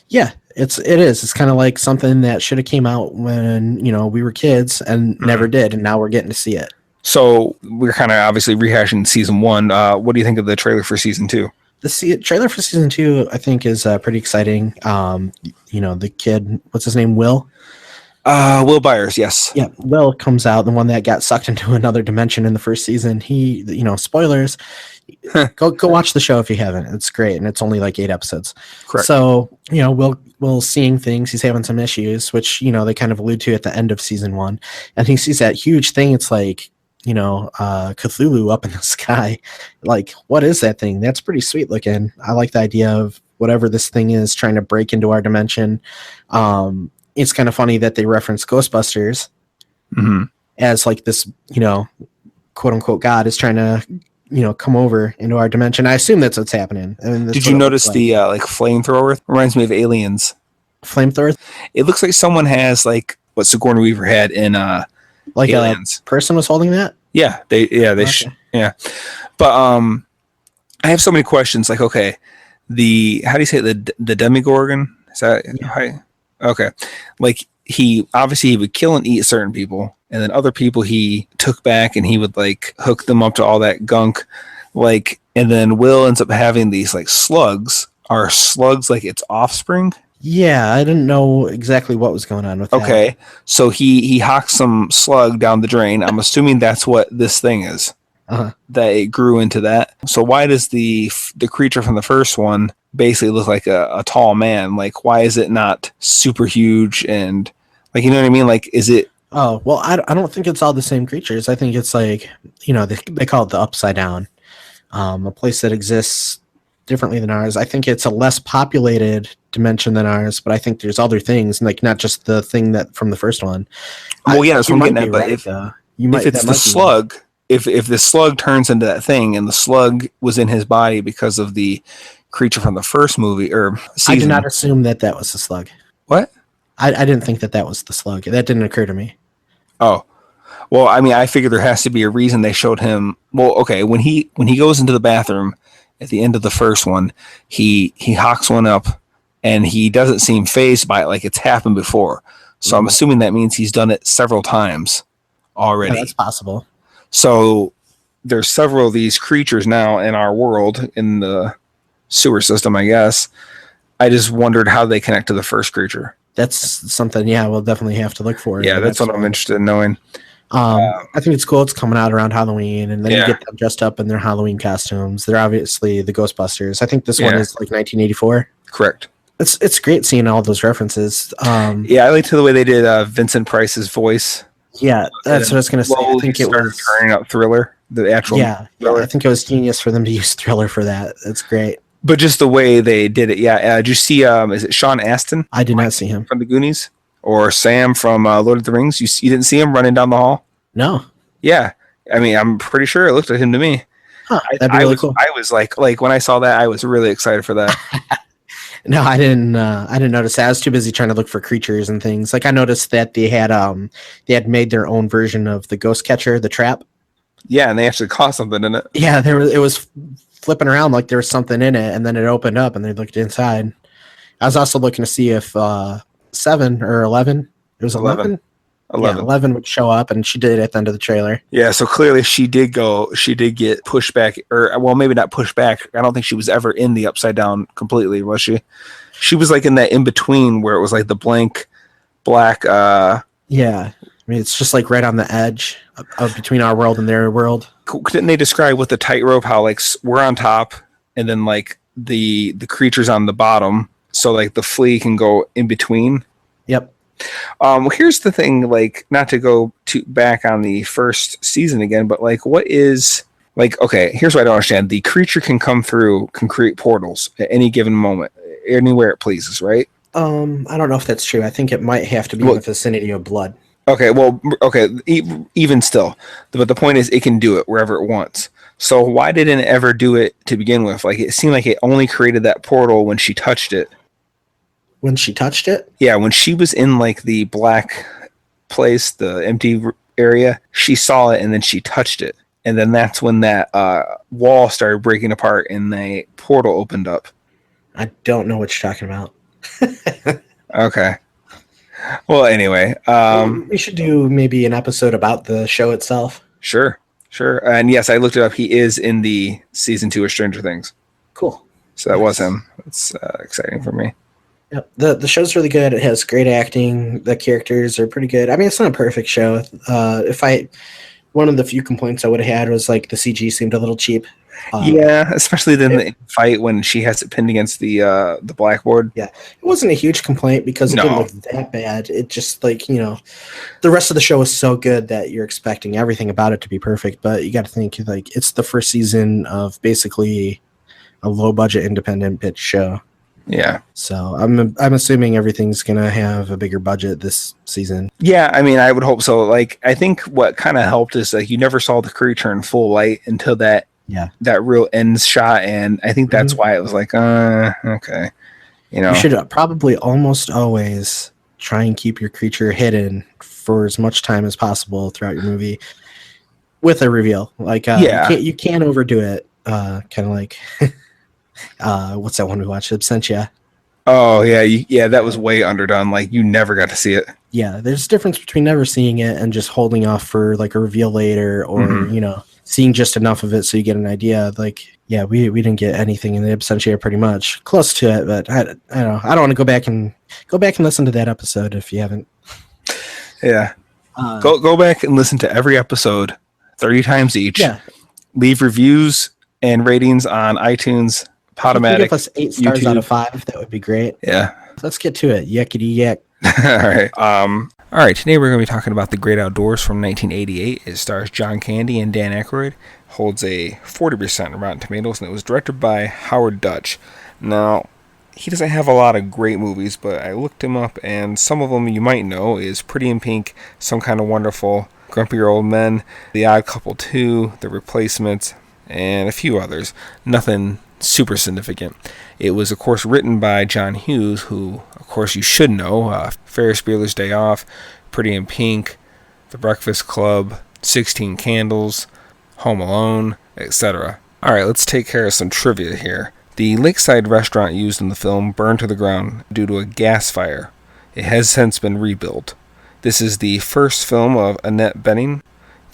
Yeah, it is. It's kind of like something that should have came out when, we were kids and never did, and now we're getting to see it. So we're kind of obviously rehashing season 1. What do you think of the trailer for season 2? The trailer for season 2, I think, is pretty exciting. The kid, what's his name? Will Byers, yes. Yeah, Will comes out, the one that got sucked into another dimension in the first season. He, spoilers. Go watch the show if you haven't. It's great, and it's only like 8 episodes. Correct. So Will's seeing things. He's having some issues, which they kind of allude to at the end of season 1. And he sees that huge thing. It's like Cthulhu up in the sky. Like, what is that thing? That's pretty sweet looking. I like the idea of whatever this thing is trying to break into our dimension. It's kind of funny that they reference Ghostbusters as like this, quote unquote God is trying to come over into our dimension. I assume that's what's happening. Did you notice the like flamethrower? Reminds me of Aliens. Flamethrower? It looks like someone has like what Sigourney Weaver had in like Aliens. A person was holding that? Yeah, yeah. But I have so many questions. Like, okay, how do you say it? The Demogorgon? Is that okay? Like he would kill and eat certain people, and then other people he took back and he would like hook them up to all that gunk. Like, and then Will ends up having these like slugs. Are slugs like its offspring? Yeah, I didn't know exactly what was going on with that. Okay, so he hawks some slug down the drain. I'm assuming that's what this thing is. That it grew into that. So why does the creature from the first one basically look like a tall man? Like, why is it not super huge and like, you know what I mean? Like, is it? Oh, well, I don't think it's all the same creatures. I think it's like, they call it the Upside Down, a place that exists differently than ours. I think it's a less populated dimension than ours, but I think there's other things, like not just the thing that from the first one. Well, yeah, that's what I'm getting at. But if it's the slug, if the slug turns into that thing, and the slug was in his body because of the creature from the first movie or season, I did not assume that was the slug. What? I didn't think that was the slug. That didn't occur to me. Oh. Well, I mean, I figured there has to be a reason they showed him. Well, okay, when he goes into the bathroom at the end of the first one, he hawks one up, and he doesn't seem fazed by it like it's happened before. So I'm assuming that means he's done it several times already. Yeah, that's possible. So there's several of these creatures now in our world, in the sewer system, I guess. I just wondered how they connect to the first creature. That's something, we'll definitely have to look for. Yeah, that's what I'm interested in knowing. I think it's cool. It's coming out around Halloween, and then you Yeah. get them dressed up in their Halloween costumes. They're obviously the Ghostbusters. I think this one Yeah. is like 1984. Correct. It's great seeing all those references. Yeah, I liked the way they did Vincent Price's voice. Yeah, that's what I was gonna say. I think it was turning up Thriller, the actual Thriller. I think it was genius for them to use Thriller for that. That's great. But just the way they did it, yeah. Did you see? Is it Sean Astin? I did not see him from the Goonies, or Sam from Lord of the Rings. You didn't see him running down the hall? No. Yeah, I mean, I'm pretty sure it looked like him to me. Huh, that'd be really cool. I was like when I saw that, I was really excited for that. No, I didn't notice that. I was too busy trying to look for creatures and things. Like I noticed that they had made their own version of the ghost catcher, the trap. Yeah, and they actually caught something in it. Yeah, it was flipping around like there was something in it, and then it opened up and they looked inside. I was also looking to see if 7 or 11. It was 11. 11. Yeah, 11 would show up, and she did at the end of the trailer. Yeah, so clearly she did get pushed back, or well, maybe not pushed back. I don't think she was ever in the Upside Down completely, was she? She was like in that in between where it was like the blank black. Yeah, I mean it's just like right on the edge of between our world and their world. Didn't they describe with the tightrope how like we're on top and then like the creature's on the bottom, so like the flea can go in between? Yep. Here's the thing, like not to go back on the first season again, but like what is like, okay, here's what I don't understand. The creature can create portals at any given moment, anywhere it pleases, right? I don't know if that's true. I think it might have to be in the vicinity of blood. Okay, well, okay, even still, but the point is it can do it wherever it wants. So why didn't it ever do it to begin with? Like it seemed like it only created that portal when she touched it. When she touched it? Yeah, when she was in like the black place, the empty area, she saw it and then she touched it. And then that's when that wall started breaking apart and the portal opened up. I don't know what you're talking about. Okay. Well, anyway. We should do maybe an episode about the show itself. Sure. And yes, I looked it up. He is in the season 2 of Stranger Things. Cool. So that was him. It's exciting for me. Yep. The show's really good. It has great acting. The characters are pretty good. I mean, it's not a perfect show. One of the few complaints I would have had was like the CG seemed a little cheap. Yeah, especially then the fight when she has it pinned against the blackboard. Yeah, it wasn't a huge complaint because it didn't look that bad. It just like, the rest of the show is so good that you're expecting everything about it to be perfect. But you got to think like it's the first season of basically a low budget independent pitch show. Yeah. So I'm assuming everything's gonna have a bigger budget this season. Yeah, I mean, I would hope so. Like, I think what kind of helped is like you never saw the creature in full light until that real end shot, and I think that's why it was like, okay, You should probably almost always try and keep your creature hidden for as much time as possible throughout your movie with a reveal. Like, you can't overdo it. Kind of like. What's that one we watched? Absentia. Oh yeah, that was way underdone. Like you never got to see it. Yeah, there's a difference between never seeing it and just holding off for like a reveal later, or seeing just enough of it so you get an idea. Like, yeah, we didn't get anything in the Absentia, pretty much close to it, but I don't know. I don't want to go back and listen to that episode if you haven't. Yeah, go back and listen to every episode 30 times each. Yeah, leave reviews and ratings on iTunes. Podomatic. Give us 8 stars out of 5. That would be great. Yeah. Let's get to it. Yakety yak. All right. Today we're going to be talking about The Great Outdoors from 1988. It stars John Candy and Dan Aykroyd. Holds a 40% on Rotten Tomatoes, and it was directed by Howard Dutch. Now, he doesn't have a lot of great movies, but I looked him up, and some of them you might know is Pretty in Pink, Some Kind of Wonderful, Grumpier Old Men, The Odd Couple 2, The Replacements, and a few others. Nothing super significant. It was, of course, written by John Hughes, who, of course, you should know. Ferris Bueller's Day Off, Pretty in Pink, The Breakfast Club, 16 Candles, Home Alone, etc. Alright, let's take care of some trivia here. The lakeside restaurant used in the film burned to the ground due to a gas fire. It has since been rebuilt. This is the first film of Annette Bening.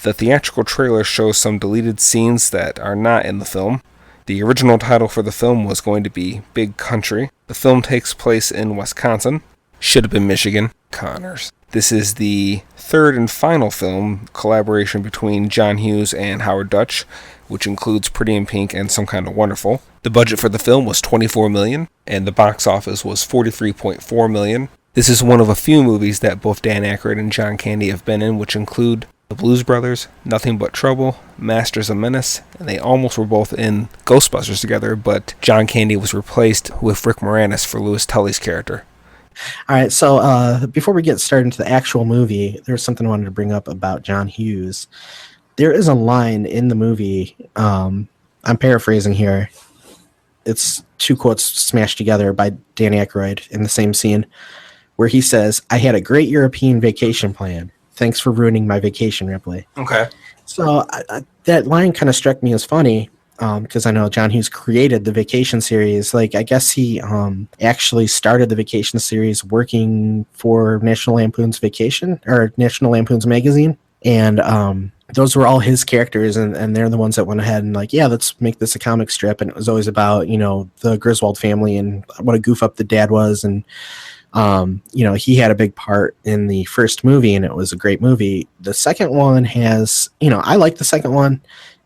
The theatrical trailer shows some deleted scenes that are not in the film. The original title for the film was going to be Big Country. The film takes place in Wisconsin. Should have been Michigan. Connors. This is the third and final film collaboration between John Hughes and Howard Dutch, which includes Pretty in Pink and Some Kind of Wonderful. The budget for the film was $24 million, and the box office was $43.4 million. This is one of a few movies that both Dan Aykroyd and John Candy have been in, which include The Blues Brothers, Nothing But Trouble, Masters of Menace, and they almost were both in Ghostbusters together, but John Candy was replaced with Rick Moranis for Louis Tully's character. All right, so before we get started into the actual movie, there's something I wanted to bring up about John Hughes. There is a line in the movie, I'm paraphrasing here, it's two quotes smashed together by Dan Aykroyd in the same scene, where he says, "I had a great European vacation plan. Thanks for ruining my vacation, Ripley." Okay. So that line kind of struck me as funny, because I know John Hughes created the Vacation series. Like, I guess he actually started the Vacation series working for National Lampoon's Vacation, or National Lampoon's magazine. And those were all his characters, and they're the ones that went ahead and like, yeah, let's make this a comic strip. And it was always about, the Griswold family and what a goof up the dad was. And, he had a big part in the first movie, and it was a great movie. The second one has, I like the second one.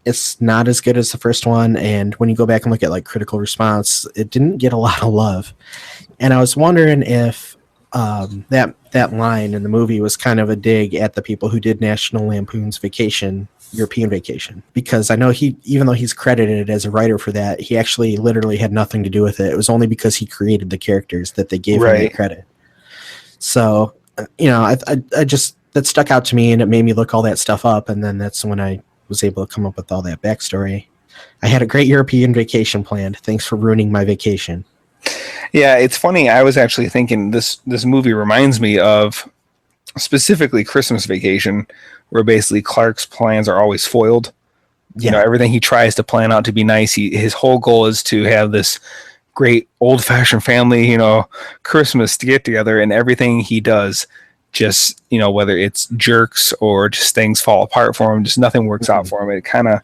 It's not as good as the first one, and when you go back and look at like critical response, it didn't get a lot of love. And I was wondering if that line in the movie was kind of a dig at the people who did National Lampoon's Vacation, European Vacation, because I know even though he's credited as a writer for that, he actually literally had nothing to do with it. It was only because he created the characters that they gave him that credit. So, I just, that stuck out to me, and it made me look all that stuff up, and then that's when I was able to come up with all that backstory. I had a great European vacation planned. Thanks for ruining my vacation. Yeah, it's funny. I was actually thinking this movie reminds me of specifically Christmas Vacation, where basically Clark's plans are always foiled. Yeah. Everything he tries to plan out to be nice, his whole goal is to have this great old-fashioned family, Christmas to get together, and everything he does just, whether it's jerks or just things fall apart for him, just nothing works out for him. It kind of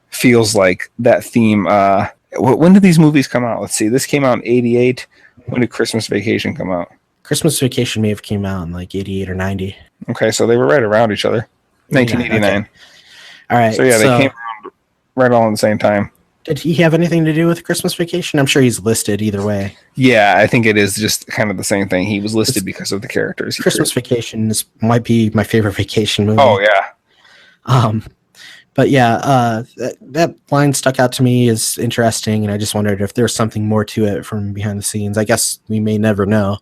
feels like that theme. When did these movies come out? Let's see. This came out in 88. When did Christmas Vacation come out? Christmas Vacation may have came out in like 88 or 90. Okay, so they were right around each other. 1989. Okay. All right. So yeah, they came around right all at the same time. Did he have anything to do with Christmas Vacation? I'm sure he's listed either way. Yeah, I think it is just kind of the same thing. He was listed because of the characters. Christmas Vacation might be my favorite vacation movie. Oh, yeah. But yeah, that line stuck out to me as interesting, and I just wondered if there's something more to it from behind the scenes. I guess we may never know.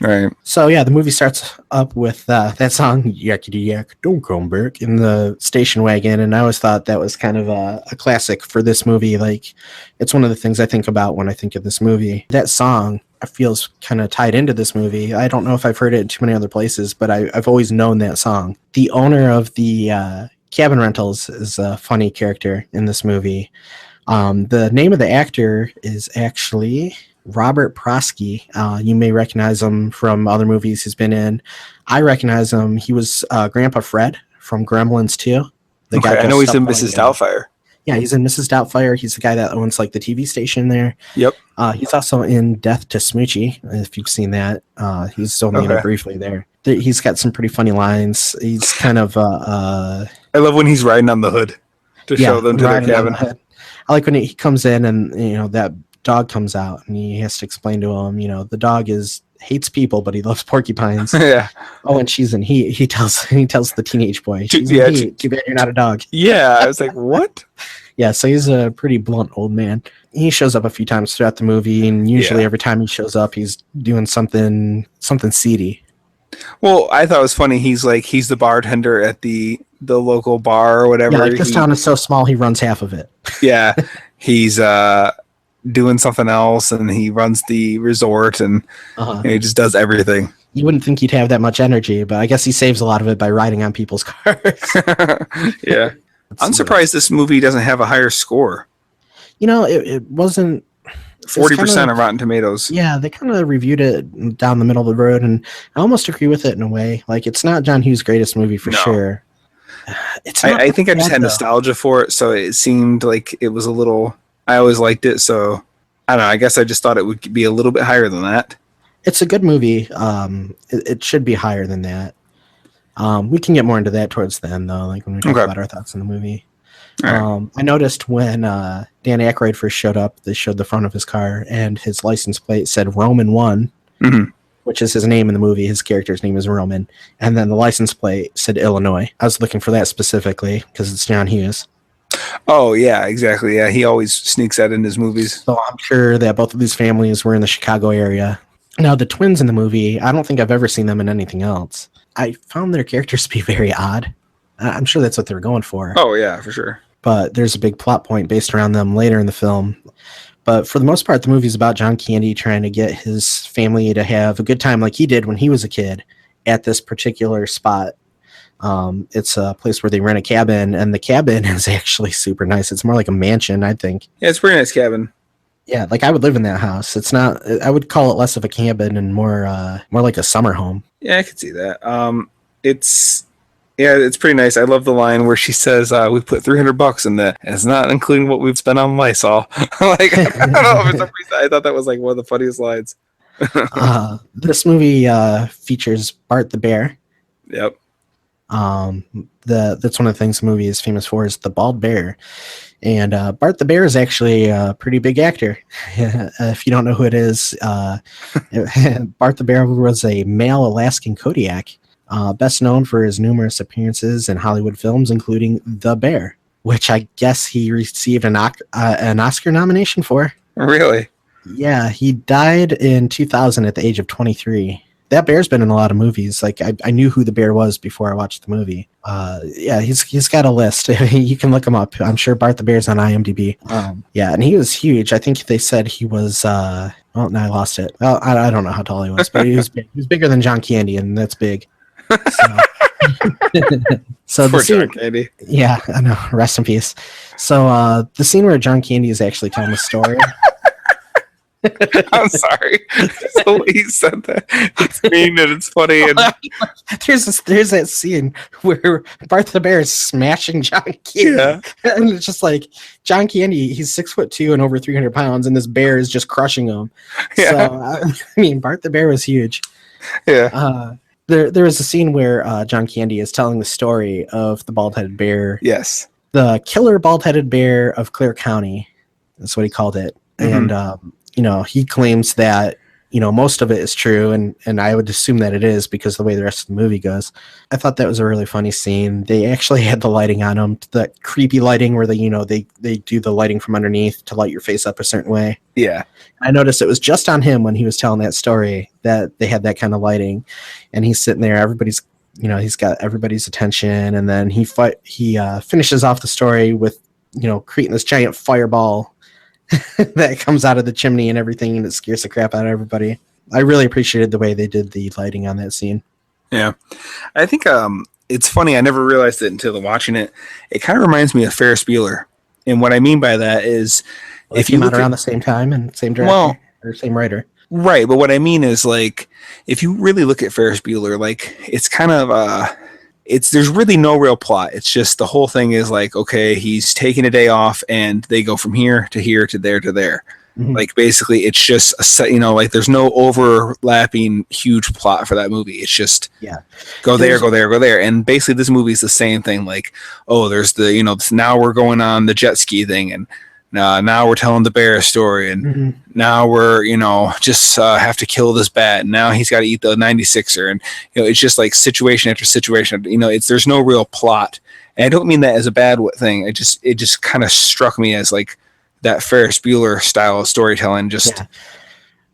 Right. So yeah, the movie starts up with that song "Yakety Yak, Don't Come Back" in the station wagon, and I always thought that was kind of a classic for this movie. Like, it's one of the things I think about when I think of this movie. That song feels kind of tied into this movie. I don't know if I've heard it in too many other places, but I've always known that song. The owner of the cabin rentals is a funny character in this movie. The name of the actor is actually Robert Prosky. You may recognize him from other movies he's been in. I recognize him. He was Grandpa Fred from Gremlins 2. I know he's in Mrs. Doubtfire. Yeah, he's in Mrs. Doubtfire. He's the guy that owns like the TV station there. Yep. He's also in Death to Smoochie, if you've seen that. He's only in it briefly there. He's got some pretty funny lines. He's kind of I love when he's riding on the hood to show them to their cabin. I like when he comes in and that dog comes out and he has to explain to him, the dog hates people, but he loves porcupines. Yeah. Oh, and he tells the teenage boy, too bad you're not a dog. Yeah, I was like, what? Yeah, so he's a pretty blunt old man. He shows up a few times throughout the movie, and usually every time he shows up, he's doing something seedy. Well, I thought it was funny. He's the bartender at the local bar or whatever. Yeah, like this town is so small, he runs half of it. Yeah, he's doing something else, and he runs the resort, and he just does everything. You wouldn't think he'd have that much energy, but I guess he saves a lot of it by riding on people's cars. Yeah. I'm surprised this movie doesn't have a higher score. It wasn't 40% of Rotten Tomatoes. Yeah, they kind of reviewed it down the middle of the road, and I almost agree with it in a way. Like, it's not John Hughes' greatest movie for sure. I think I just had nostalgia for it, so it seemed like it was a little... I always liked it, so I don't know. I guess I just thought it would be a little bit higher than that. It's a good movie. It should be higher than that. We can get more into that towards the end, though, like when we talk about our thoughts on the movie. Right. I noticed when Dan Aykroyd first showed up, they showed the front of his car, and his license plate said Roman 1, which is his name in the movie. His character's name is Roman. And then the license plate said Illinois. I was looking for that specifically because it's John Hughes. Oh, yeah, exactly. Yeah, he always sneaks that in his movies. So I'm sure that both of these families were in the Chicago area. Now, the twins in the movie, I don't think I've ever seen them in anything else. I found their characters to be very odd. I'm sure that's what they were going for. Oh, yeah, for sure. But there's a big plot point based around them later in the film. But for the most part, the movie's about John Candy trying to get his family to have a good time like he did when he was a kid at this particular spot. It's a place where they rent a cabin, and the cabin is actually super nice. It's more like a mansion, I think. Yeah, it's a pretty nice cabin. Yeah, like I would live in that house. It's not. I would call it less of a cabin and more like a summer home. Yeah, I could see that. It's pretty nice. I love the line where she says, "We put $300 in that. It's not including what we've spent on Lysol." Like, I don't know, for some reason, I thought that was like one of the funniest lines. This movie features Bart the bear. Yep. That's one of the things the movie is famous for is the bald bear. And Bart the bear is actually a pretty big actor. If you don't know who it is, Bart the bear was a male Alaskan Kodiak, best known for his numerous appearances in Hollywood films, including The Bear, which I guess he received an Oscar nomination for. Really? Yeah, he died in 2000 at the age of 23. That bear's been in a lot of movies. Like I knew who the bear was before I watched the movie. Yeah, he's got a list. You can look him up. I'm sure Bart the Bear's on IMDb. Yeah, and he was huge. I think they said he was. Oh, no, I lost it. Well, I don't know how tall he was, but he was big. He was bigger than John Candy, and that's big. So Poor John Candy. Yeah, I know. Rest in peace. So the scene where John Candy is actually telling the story. I'm sorry. The way you said that, it's mean and it's funny. And there's that scene where Bart the Bear is smashing John Candy, and it's just like John Candy. He's 6'2" and over 300 pounds, and this bear is just crushing him. Yeah. So I mean, Bart the Bear was huge. Yeah. There was a scene where John Candy is telling the story of the bald-headed bear. Yes. The killer bald-headed bear of Clear County. That's what he called it. Mm-hmm. And he claims that, most of it is true, and I would assume that it is because of the way the rest of the movie goes. I thought that was a really funny scene. They actually had the lighting on them, the creepy lighting where they do the lighting from underneath to light your face up a certain way. Yeah. I noticed it was just on him when he was telling that story that they had that kind of lighting, and he's sitting there, everybody's, he's got everybody's attention, and then he finishes off the story with, creating this giant fireball that comes out of the chimney and everything, and it scares the crap out of everybody. I really appreciated the way they did the lighting on that scene. Yeah. I think it's funny. I never realized it until watching it. It kind of reminds me of Ferris Bueller. And what I mean by that is if you came out around the same time and same director or same writer. Right. But what I mean is, like, if you really look at Ferris Bueller, like, it's kind of there's really no real plot. It's just the whole thing is like, okay, he's taking a day off and they go from here to here to there to there. Mm-hmm. Like, basically it's just a set, like there's no overlapping huge plot for that movie. It's just go there. And basically this movie is the same thing. Like, oh, there's the, now we're going on the jet ski thing, and now we're telling the bear story, and now we're, just have to kill this bat, and now he's got to eat the 96er, and it's just like situation after situation. There's no real plot, and I don't mean that as a bad thing. It just kind of struck me as like that Ferris Bueller style of storytelling.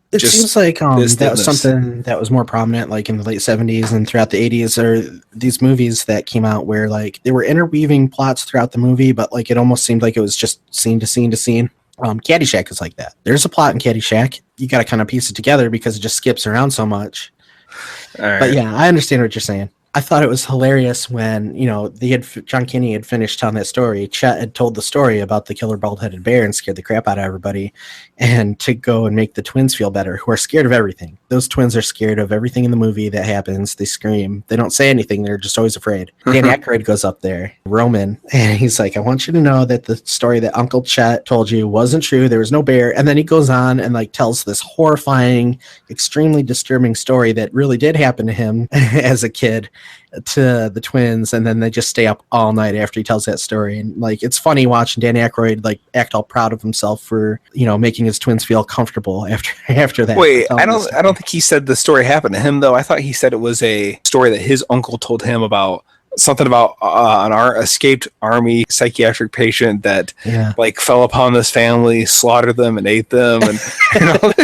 It seems like that was something that was more prominent like in the late 70s and throughout the 80s, or these movies that came out where like they were interweaving plots throughout the movie, but like it almost seemed like it was just scene to scene to scene. Caddyshack is like that. There's a plot in Caddyshack. You got to kind of piece it together because it just skips around so much. All right. But yeah, I understand what you're saying. I thought it was hilarious when, John Candy had finished telling that story. Chet had told the story about the killer bald-headed bear and scared the crap out of everybody, and to go and make the twins feel better, who are scared of everything. Those twins are scared of everything in the movie that happens. They scream. They don't say anything. They're just always afraid. Dan Aykroyd goes up there, Roman, and he's like, I want you to know that the story that Uncle Chet told you wasn't true. There was no bear. And then he goes on and like tells this horrifying, extremely disturbing story that really did happen to him as a kid. to the twins, and then they just stay up all night after he tells that story. And like, it's funny watching Dan Aykroyd like act all proud of himself for, you know, making his twins feel comfortable after that. Wait, I don't think he said the story happened to him though. I thought he said it was a story that his uncle told him about something about an escaped army psychiatric patient that like fell upon this family, slaughtered them, and ate them, and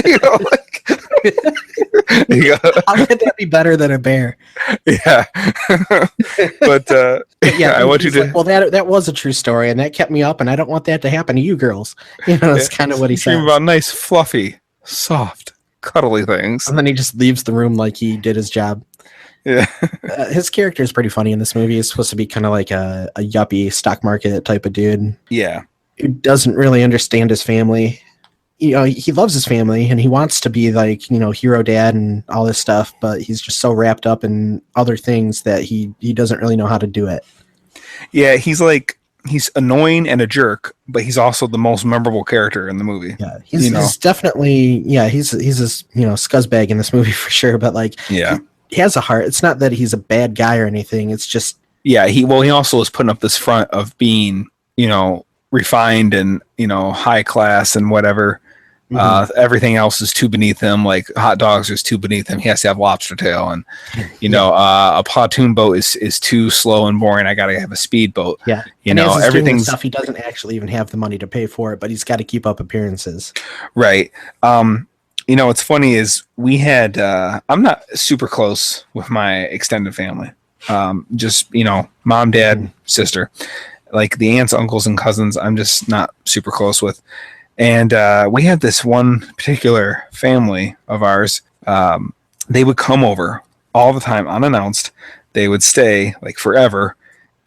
you know, like, how could that be better than a bear? Yeah, but I want you to. Like, well, that was a true story, and that kept me up, and I don't want that to happen to you girls. You know, that's kind of what he said. Dream about nice, fluffy, soft, cuddly things, and then he just leaves the room like he did his job. Yeah, his character is pretty funny in this movie. He's supposed to be kind of like a yuppie stock market type of dude. Yeah, who doesn't really understand his family. You know, he loves his family and he wants to be like, you know, hero dad and all this stuff, but he's just so wrapped up in other things that he doesn't really know how to do it. Yeah, he's annoying and a jerk, but he's also the most memorable character in the movie. Yeah, he's definitely he's this, you know, scuzzbag in this movie for sure, but like he has a heart. It's not that he's a bad guy or anything. It's just he also is putting up this front of being, you know, refined and, you know, high class and whatever. Everything else is too beneath him. Like hot dogs is too beneath him. He has to have lobster tail, and you know, a pontoon boat is too slow and boring. I gotta have a speed boat. Yeah, you know, everything's stuff. He doesn't actually even have the money to pay for it, but he's got to keep up appearances. Right. You know, what's funny is we had. I'm not super close with my extended family. Just, you know, mom, dad, sister. Like the aunts, uncles, and cousins, I'm just not super close with. And we had this one particular family of ours. They would come over all the time unannounced. They would stay like forever.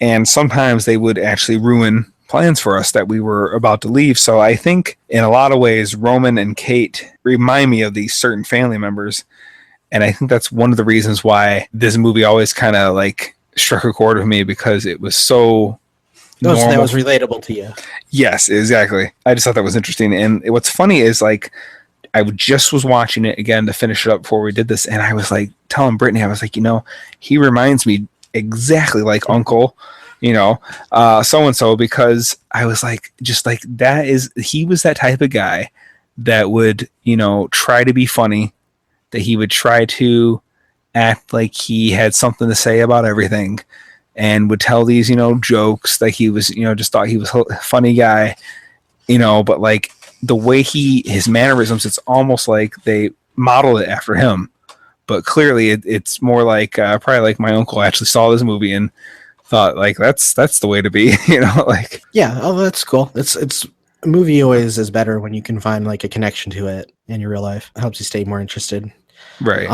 And sometimes they would actually ruin plans for us that we were about to leave. So I think in a lot of ways, Roman and Kate remind me of these certain family members. And I think that's one of the reasons why this movie always kind of like struck a chord with me, because it was so... So that was relatable to you. Yes, exactly. I just thought that was interesting. And what's funny is like, I just was watching it again to finish it up before we did this. And I was like telling Brittany, I was like, you know, he reminds me exactly like Uncle, you know, so-and-so, because I was like, just like he was that type of guy that would, you know, try to be funny, that he would try to act like he had something to say about everything, and would tell these, you know, jokes that he was, you know, just thought he was a funny guy, you know, but like the way his mannerisms, it's almost like they modeled it after him. But clearly it's more like probably like my uncle actually saw this movie and thought like that's the way to be, you know, like. Yeah, oh, that's cool. It's a movie always is better when you can find like a connection to it in your real life. It helps you stay more interested. Right.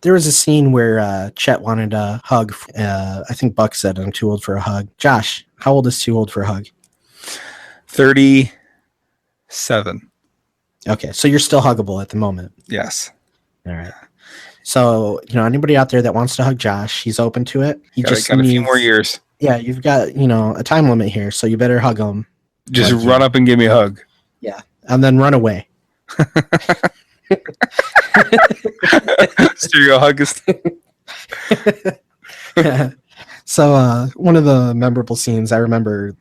There was a scene where Chet wanted a hug. I think Buck said, I'm too old for a hug. Josh, how old is too old for a hug? 37. Okay, so you're still huggable at the moment. Yes. All right. So, you know, anybody out there that wants to hug Josh, he's open to it. He got a few more years. Yeah, you've got, you know, a time limit here, so you better hug him. Just run up and give me a hug. Yeah, and then run away. Stereo huggist. So one of the memorable scenes, I remember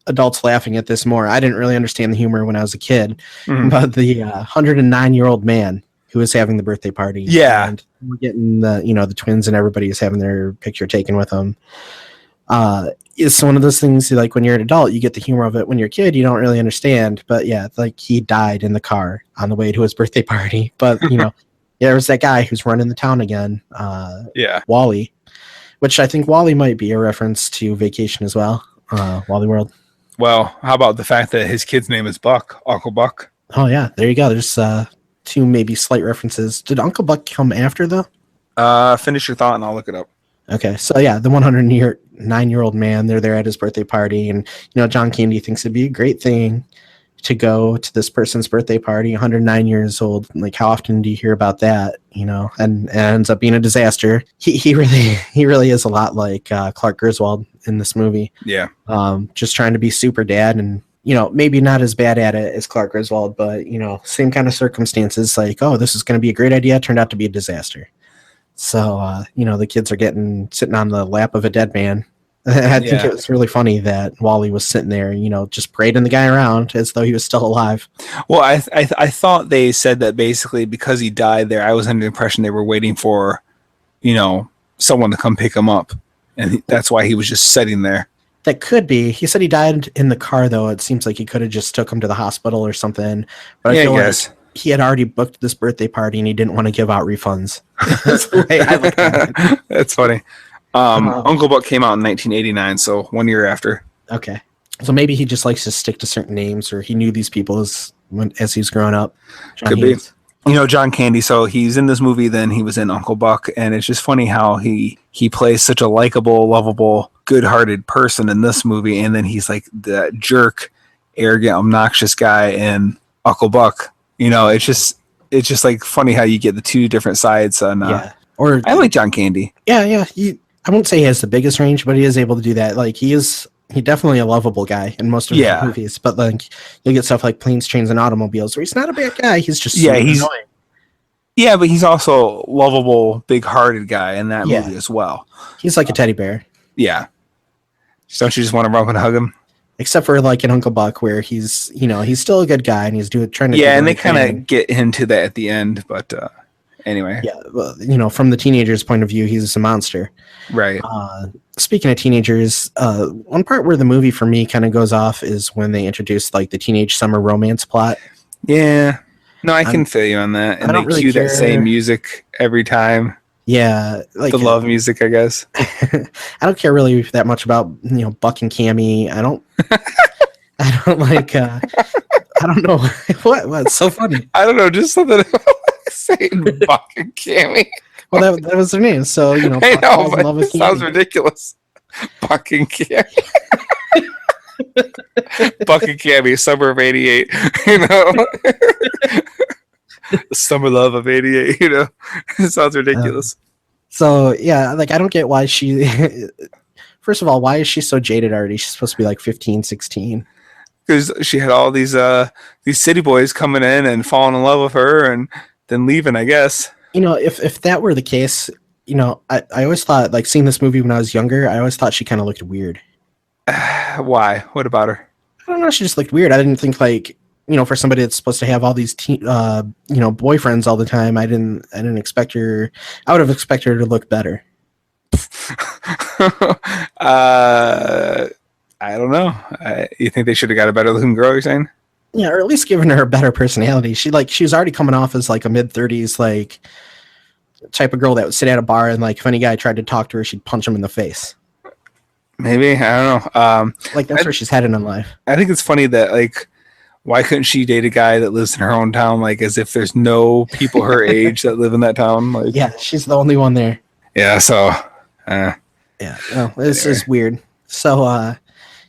adults laughing at this more. I didn't really understand the humor when I was a kid, but the 109-year-old man who was having the birthday party. Yeah. And we're getting the twins and everybody is having their picture taken with them. It's one of those things like when you're an adult, you get the humor of it. When you're a kid, you don't really understand. But yeah, like he died in the car on the way to his birthday party. But you know, there was that guy who's running the town again. Wally, which I think Wally might be a reference to Vacation as well. Wally World. Well, how about the fact that his kid's name is Buck, Uncle Buck? Oh yeah, there you go. There's two maybe slight references. Did Uncle Buck come after though? Finish your thought and I'll look it up. Okay, so yeah, the 109-year-old man, they're there at his birthday party, and you know, John Candy thinks it'd be a great thing to go to this person's birthday party, 109 years old. Like, how often do you hear about that? You know, and it ends up being a disaster. He really is a lot like Clark Griswold in this movie. Yeah. Just trying to be super dad, and you know, maybe not as bad at it as Clark Griswold, but you know, same kind of circumstances. Like, oh, this is going to be a great idea. Turned out to be a disaster. So, the kids are sitting on the lap of a dead man. I think it was really funny that Wally was sitting there, just parading the guy around as though he was still alive. Well, I thought they said that basically because he died there, I was under the impression they were waiting for, someone to come pick him up. And that's why he was just sitting there. That could be. He said he died in the car, though. It seems like he could have just took him to the hospital or something. But I feel like he had already booked this birthday party and he didn't want to give out refunds. That's the way I look at it. That's funny. Uncle Buck came out in 1989, so 1 year after. Okay. So maybe he just likes to stick to certain names, or he knew these people as he was growing up. John Hughes. Be. John Candy, so he's in this movie, then he was in Uncle Buck, and it's just funny how he plays such a likable, lovable, good-hearted person in this movie, and then he's like the jerk, arrogant, obnoxious guy in Uncle Buck. It's just like funny how you get the two different sides on Or I like John Candy. Yeah. I won't say he has the biggest range, but he is able to do that. Like he's definitely a lovable guy in most of his movies. But like you'll get stuff like Planes, Trains, and Automobiles, where he's not a bad guy. He's just he's annoying. Yeah, but he's also lovable, big-hearted guy in that movie as well. He's like a teddy bear. Yeah. Don't you just want to rub and hug him? Except for like in Uncle Buck, where he's still a good guy and he's trying to. Yeah, and they kind of get into that at the end, but anyway. Yeah, well, from the teenager's point of view, he's a monster. Right. Speaking of teenagers, one part where the movie for me kind of goes off is when they introduce like the teenage summer romance plot. Yeah. No, I can feel you on that. And they cue that same music every time. Yeah, like the love music, I guess. I don't care really that much about Buck and Cammy. I don't like. I don't know what's so funny. I don't know, just something saying Buck and Cammy. Well, that was their name. So I know, but it sounds ridiculous. Buck and Cammy. Buck and Cammy, summer of '88. The summer love of '88. It sounds ridiculous. So yeah, like I don't get why she. First of all, why is she so jaded already? She's supposed to be like 15, 16. Because she had all these city boys coming in and falling in love with her and then leaving, I guess. If that were the case, I always thought, like, seeing this movie when I was younger, I always thought she kind of looked weird. Why? What about her? I don't know. She just looked weird. I didn't think, like, for somebody that's supposed to have all these, boyfriends all the time, I didn't expect her. I would have expected her to look better. I don't know. You think they should have got a better looking girl, you're saying? Yeah, or at least given her a better personality. She was already coming off as like a mid-30s like type of girl that would sit at a bar and like if any guy tried to talk to her, she'd punch him in the face. Maybe, I don't know. That's where she's headed in life. I think it's funny that like why couldn't she date a guy that lives in her own town? Like as if there's no people her age that live in that town. Like yeah, she's the only one there. Yeah, so yeah, well, this is weird. So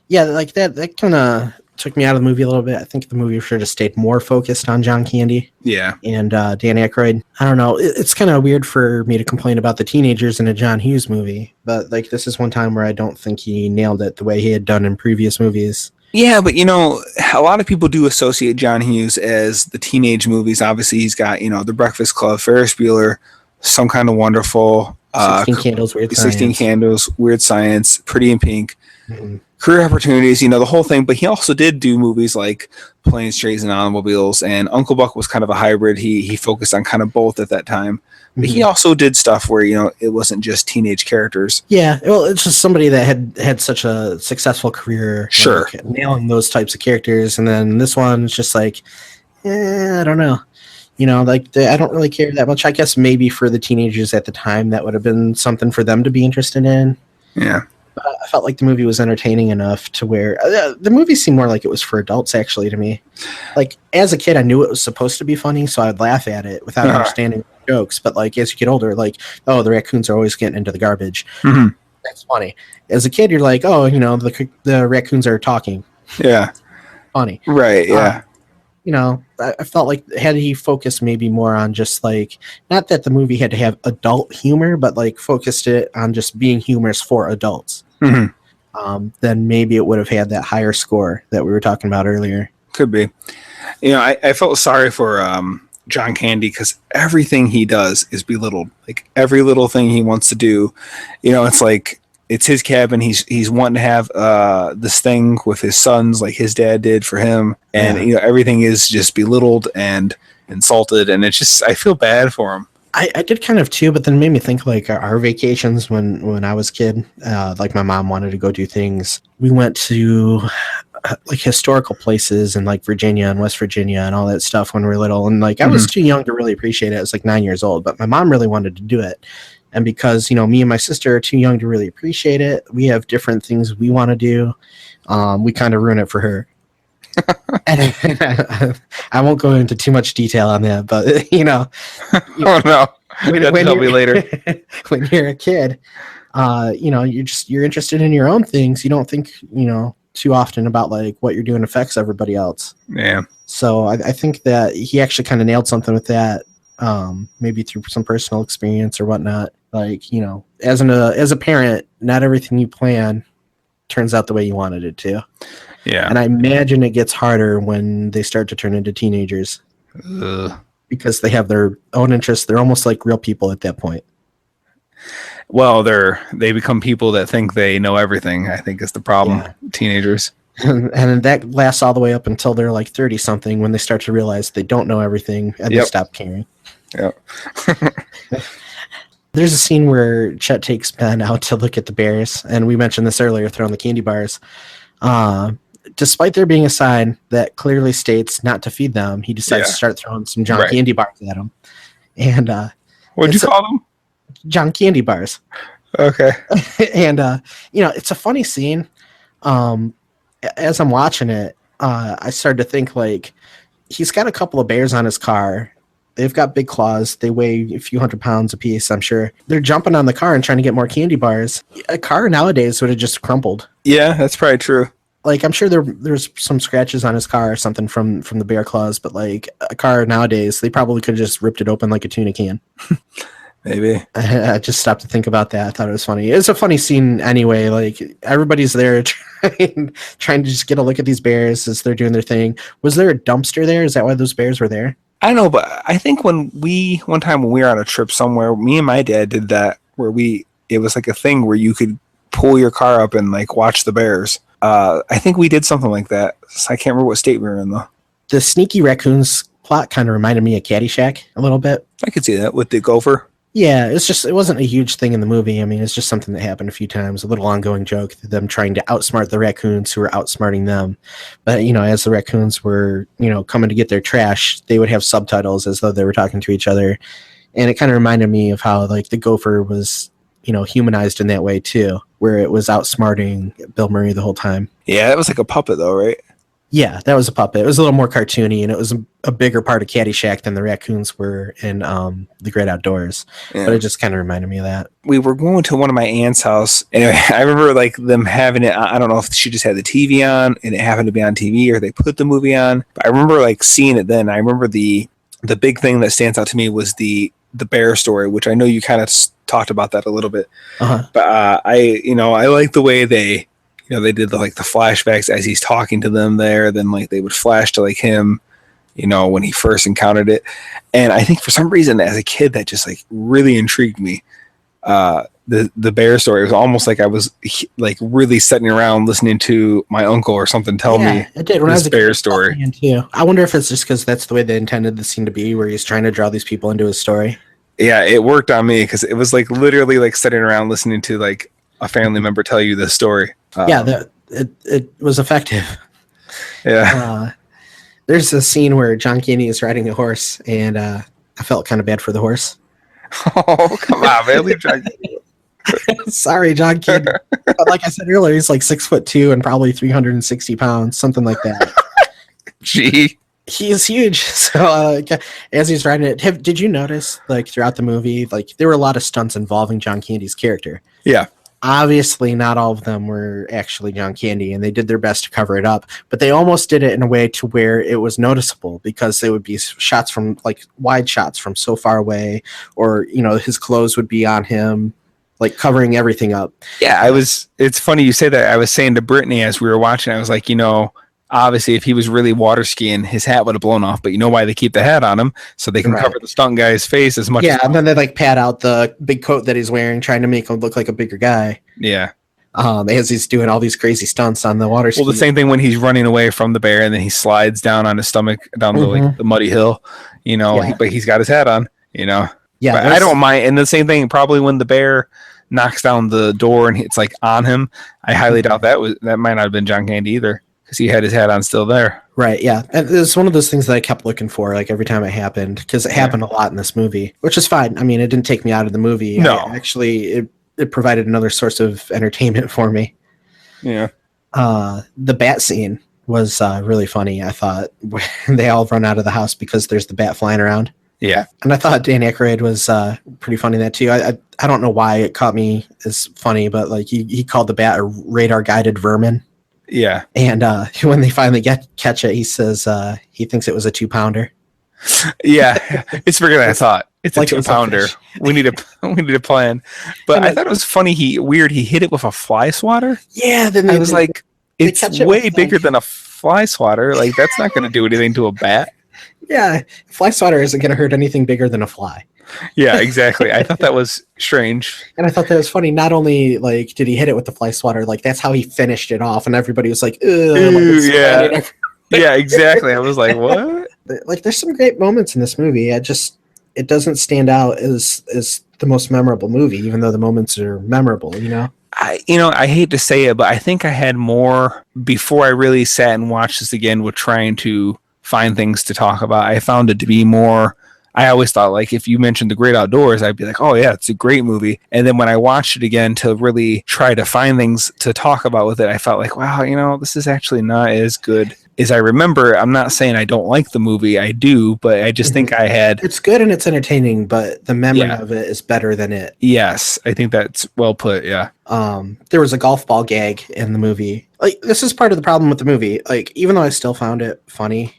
yeah, like that kind of took me out of the movie a little bit. I think the movie should have stayed more focused on John Candy. Yeah. And Dan Aykroyd. I don't know. It's kind of weird for me to complain about the teenagers in a John Hughes movie, but like this is one time where I don't think he nailed it the way he had done in previous movies. Yeah, but a lot of people do associate John Hughes as the teenage movies. Obviously, he's got, The Breakfast Club, Ferris Bueller, Some Kind of Wonderful, 16 Candles, Weird 16 Science. Candles, Weird Science, Pretty in Pink. Mm-hmm. Career Opportunities, the whole thing, but he also did do movies like Planes, Trains, and Automobiles, and Uncle Buck was kind of a hybrid. He focused on kind of both at that time, but he also did stuff where, it wasn't just teenage characters. Yeah, well, it's just somebody that had such a successful career, sure, like, nailing those types of characters, and then this one's just like, I don't know. I don't really care that much. I guess maybe for the teenagers at the time, that would have been something for them to be interested in. Yeah. I felt like the movie was entertaining enough to where the movie seemed more like it was for adults, actually, to me. Like, as a kid, I knew it was supposed to be funny, so I'd laugh at it without understanding the jokes. But, like, as you get older, like, oh, the raccoons are always getting into the garbage. Mm-hmm. That's funny. As a kid, you're like, oh, the raccoons are talking. Yeah. Funny. Right, yeah. I felt like had he focused maybe more on just like, not that the movie had to have adult humor, but like focused it on just being humorous for adults. Mm-hmm. Then maybe it would have had that higher score that we were talking about earlier. Could be. I felt sorry for John Candy because everything he does is belittled. Like every little thing he wants to do, it's like it's his cabin. He's wanting to have this thing with his sons, like his dad did for him, and everything is just belittled and insulted, and it's just I feel bad for him. I did kind of too, but then it made me think like our vacations when I was a kid, like my mom wanted to go do things. We went to like historical places in like Virginia and West Virginia and all that stuff when we were little. And like I was too young to really appreciate it. I was like 9 years old, but my mom really wanted to do it. And because, me and my sister are too young to really appreciate it, we have different things we want to do. We kind of ruin it for her. And I won't go into too much detail on that, but oh no, when tell me later. When you're a kid, you're interested in your own things. You don't think too often about like what you're doing affects everybody else. Yeah. So I think that he actually kind of nailed something with that. Maybe through some personal experience or whatnot. Like as a parent, not everything you plan turns out the way you wanted it to. Yeah. And I imagine it gets harder when they start to turn into teenagers. Because they have their own interests. They're almost like real people at that point. Well, they become people that think they know everything, I think is the problem. Yeah. Teenagers. And that lasts all the way up until they're like 30 something when they start to realize they don't know everything and they stop caring. Yeah. There's a scene where Chet takes Ben out to look at the bears, and we mentioned this earlier, throwing the candy bars. Despite there being a sign that clearly states not to feed them, he decides to start throwing some John Candy bars at them. And what'd you call them? John Candy bars. Okay. And it's a funny scene. As I'm watching it, I started to think like he's got a couple of bears on his car. They've got big claws. They weigh a few 100 pounds apiece, I'm sure. They're jumping on the car and trying to get more candy bars. A car nowadays would have just crumpled. Yeah, that's probably true. Like, I'm sure there's some scratches on his car or something from the bear claws, but like a car nowadays, they probably could have just ripped it open like a tuna can. Maybe. I just stopped to think about that. I thought it was funny. It's a funny scene anyway. Like everybody's there trying to just get a look at these bears as they're doing their thing. Was there a dumpster there? Is that why those bears were there? I know, but I think one time when we were on a trip somewhere, me and my dad did that where it was like a thing where you could pull your car up and like watch the bears. I think we did something like that. I can't remember what state we were in though. The sneaky raccoons plot kind of reminded me of Caddyshack a little bit. I could see that with the gopher. Yeah, it wasn't a huge thing in the movie. I mean, it's just something that happened a few times, a little ongoing joke, them trying to outsmart the raccoons who were outsmarting them. But, as the raccoons were, coming to get their trash, they would have subtitles as though they were talking to each other. And it kind of reminded me of how, like, the gopher was, humanized in that way, too, where it was outsmarting Bill Murray the whole time. Yeah, that was like a puppet, though, right? Yeah, that was a puppet. It was a little more cartoony, and it was a bigger part of Caddyshack than the raccoons were in The Great Outdoors. Yeah. But it just kind of reminded me of that. We were going to one of my aunt's house. Anyway, I remember like them having it. I don't know if she just had the TV on and it happened to be on TV or they put the movie on. But I remember like seeing it then. I remember the big thing that stands out to me was the bear story, which I know you kind of talked about that a little bit. Uh-huh. But I like the way they did the flashbacks as he's talking to them there. Then like they would flash to like him, when he first encountered it. And I think for some reason as a kid that just like really intrigued me. The bear story, it was almost like I was like really sitting around listening to my uncle or something tell me it did. When this bear story. I wonder if it's just because that's the way they intended the scene to be, where he's trying to draw these people into his story. Yeah, it worked on me because it was like literally like sitting around listening to like a family member tell you this story. It was effective. Yeah. There's a scene where John Candy is riding a horse, and I felt kind of bad for the horse. Oh, come on, man. Leave John Candy. Sorry, John Candy. But like I said earlier, he's like 6'2" and probably 360 pounds, something like that. Gee. He is huge. So as he's riding it, did you notice like throughout the movie, like there were a lot of stunts involving John Candy's character? Yeah. Obviously, not all of them were actually John Candy, and they did their best to cover it up. But they almost did it in a way to where it was noticeable, because they would be shots from like wide shots from so far away, or his clothes would be on him, like covering everything up. Yeah, it's funny you say that. I was saying to Brittany as we were watching, I was like, obviously if he was really water skiing, his hat would have blown off. But you know why they keep the hat on him? So they can cover the stunt guy's face as much. Yeah, and then they like pat out the big coat that he's wearing, trying to make him look like a bigger guy. Yeah. As he's doing all these crazy stunts on the water ski. Well, the same thing when he's running away from the bear and then he slides down on his stomach down the muddy hill, you know, but he's got his hat on, you know. Yeah, I don't mind. And the same thing probably when the bear knocks down the door and it's like on him. I highly doubt that might not have been John Candy either because he had his hat on still there. Right, yeah. And it's one of those things that I kept looking for like every time it happened because it happened a lot in this movie, which is fine. I mean, it didn't take me out of the movie. No. It provided another source of entertainment for me. Yeah. The bat scene was really funny, I thought. They all run out of the house because there's the bat flying around. Yeah. And I thought Dan Aykroyd was pretty funny in that too. I don't know why it caught me as funny, but like he called the bat a radar-guided vermin. Yeah. And when they finally catch it, he says he thinks it was a 2-pounder. Yeah. It's bigger than I thought. It's like a 2-pounder. We need a plan. But I thought it was funny. He hit it with a fly swatter. Yeah. Then I was like, it's way bigger than a fly swatter. Like that's not going to do anything to a bat. Yeah. Fly swatter isn't going to hurt anything bigger than a fly. Yeah, exactly. I thought that was strange. And I thought that was funny. Not only like did he hit it with the fly swatter, like that's how he finished it off. And everybody was like, "Ooh, yeah. Yeah, exactly. I was like, what? Like there's some great moments in this movie. It doesn't stand out as the most memorable movie, even though the moments are memorable, you know? I hate to say it, but I think I had more before I really sat and watched this again with trying to find things to talk about. I found it to be more, I always thought like if you mentioned The Great Outdoors, I'd be like, oh yeah, it's a great movie. And then when I watched it again to really try to find things to talk about with it, I felt like, wow, this is actually not as good as I remember. I'm not saying I don't like the movie. I do, but I just think it's good and it's entertaining, but the memory of it is better than it. Yes, I think that's well put. Yeah. There was a golf ball gag in the movie. Like this is part of the problem with the movie. Like even though I still found it funny,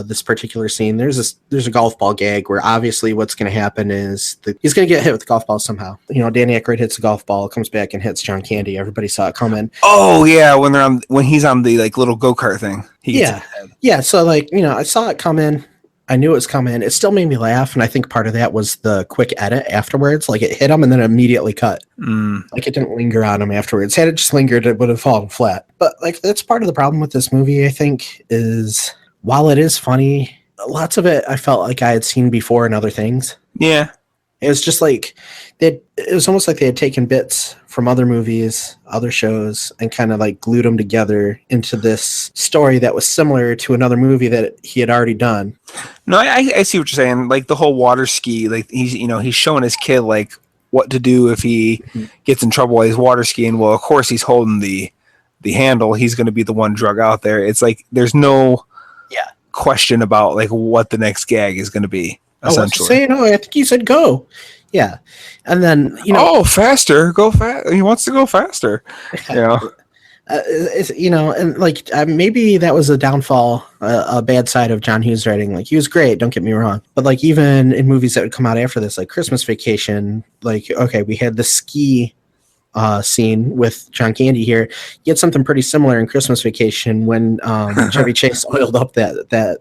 this particular scene, there's a golf ball gag where obviously what's going to happen is he's going to get hit with the golf ball somehow. Danny Aykroyd hits the golf ball, comes back and hits John Candy. Everybody saw it coming. Oh yeah, when he's on the like little go-kart thing. Yeah. So like I saw it coming. I knew it was coming. It still made me laugh, and I think part of that was the quick edit afterwards. Like it hit him and then immediately cut. Like it didn't linger on him afterwards. Had it just lingered, it would have fallen flat. But like that's part of the problem with this movie. I think is, while it is funny, lots of it I felt like I had seen before in other things. Yeah. It was just like it was almost like they had taken bits from other movies, other shows, and kind of like glued them together into this story that was similar to another movie that he had already done. No, I see what you're saying. Like the whole water ski, like he's showing his kid like what to do if he gets in trouble while he's water skiing. Well, of course he's holding the handle. He's going to be the one drug out there. It's like there's no question about like what the next gag is going to be. Essentially, I think he said go. Yeah, and then faster, go fast. He wants to go faster. And like maybe that was a downfall, a bad side of John Hughes writing. Like he was great, don't get me wrong, but like even in movies that would come out after this, like Christmas Vacation, like okay, we had the ski scene with John Candy here. You had something pretty similar in Christmas Vacation when Chevy Chase oiled up that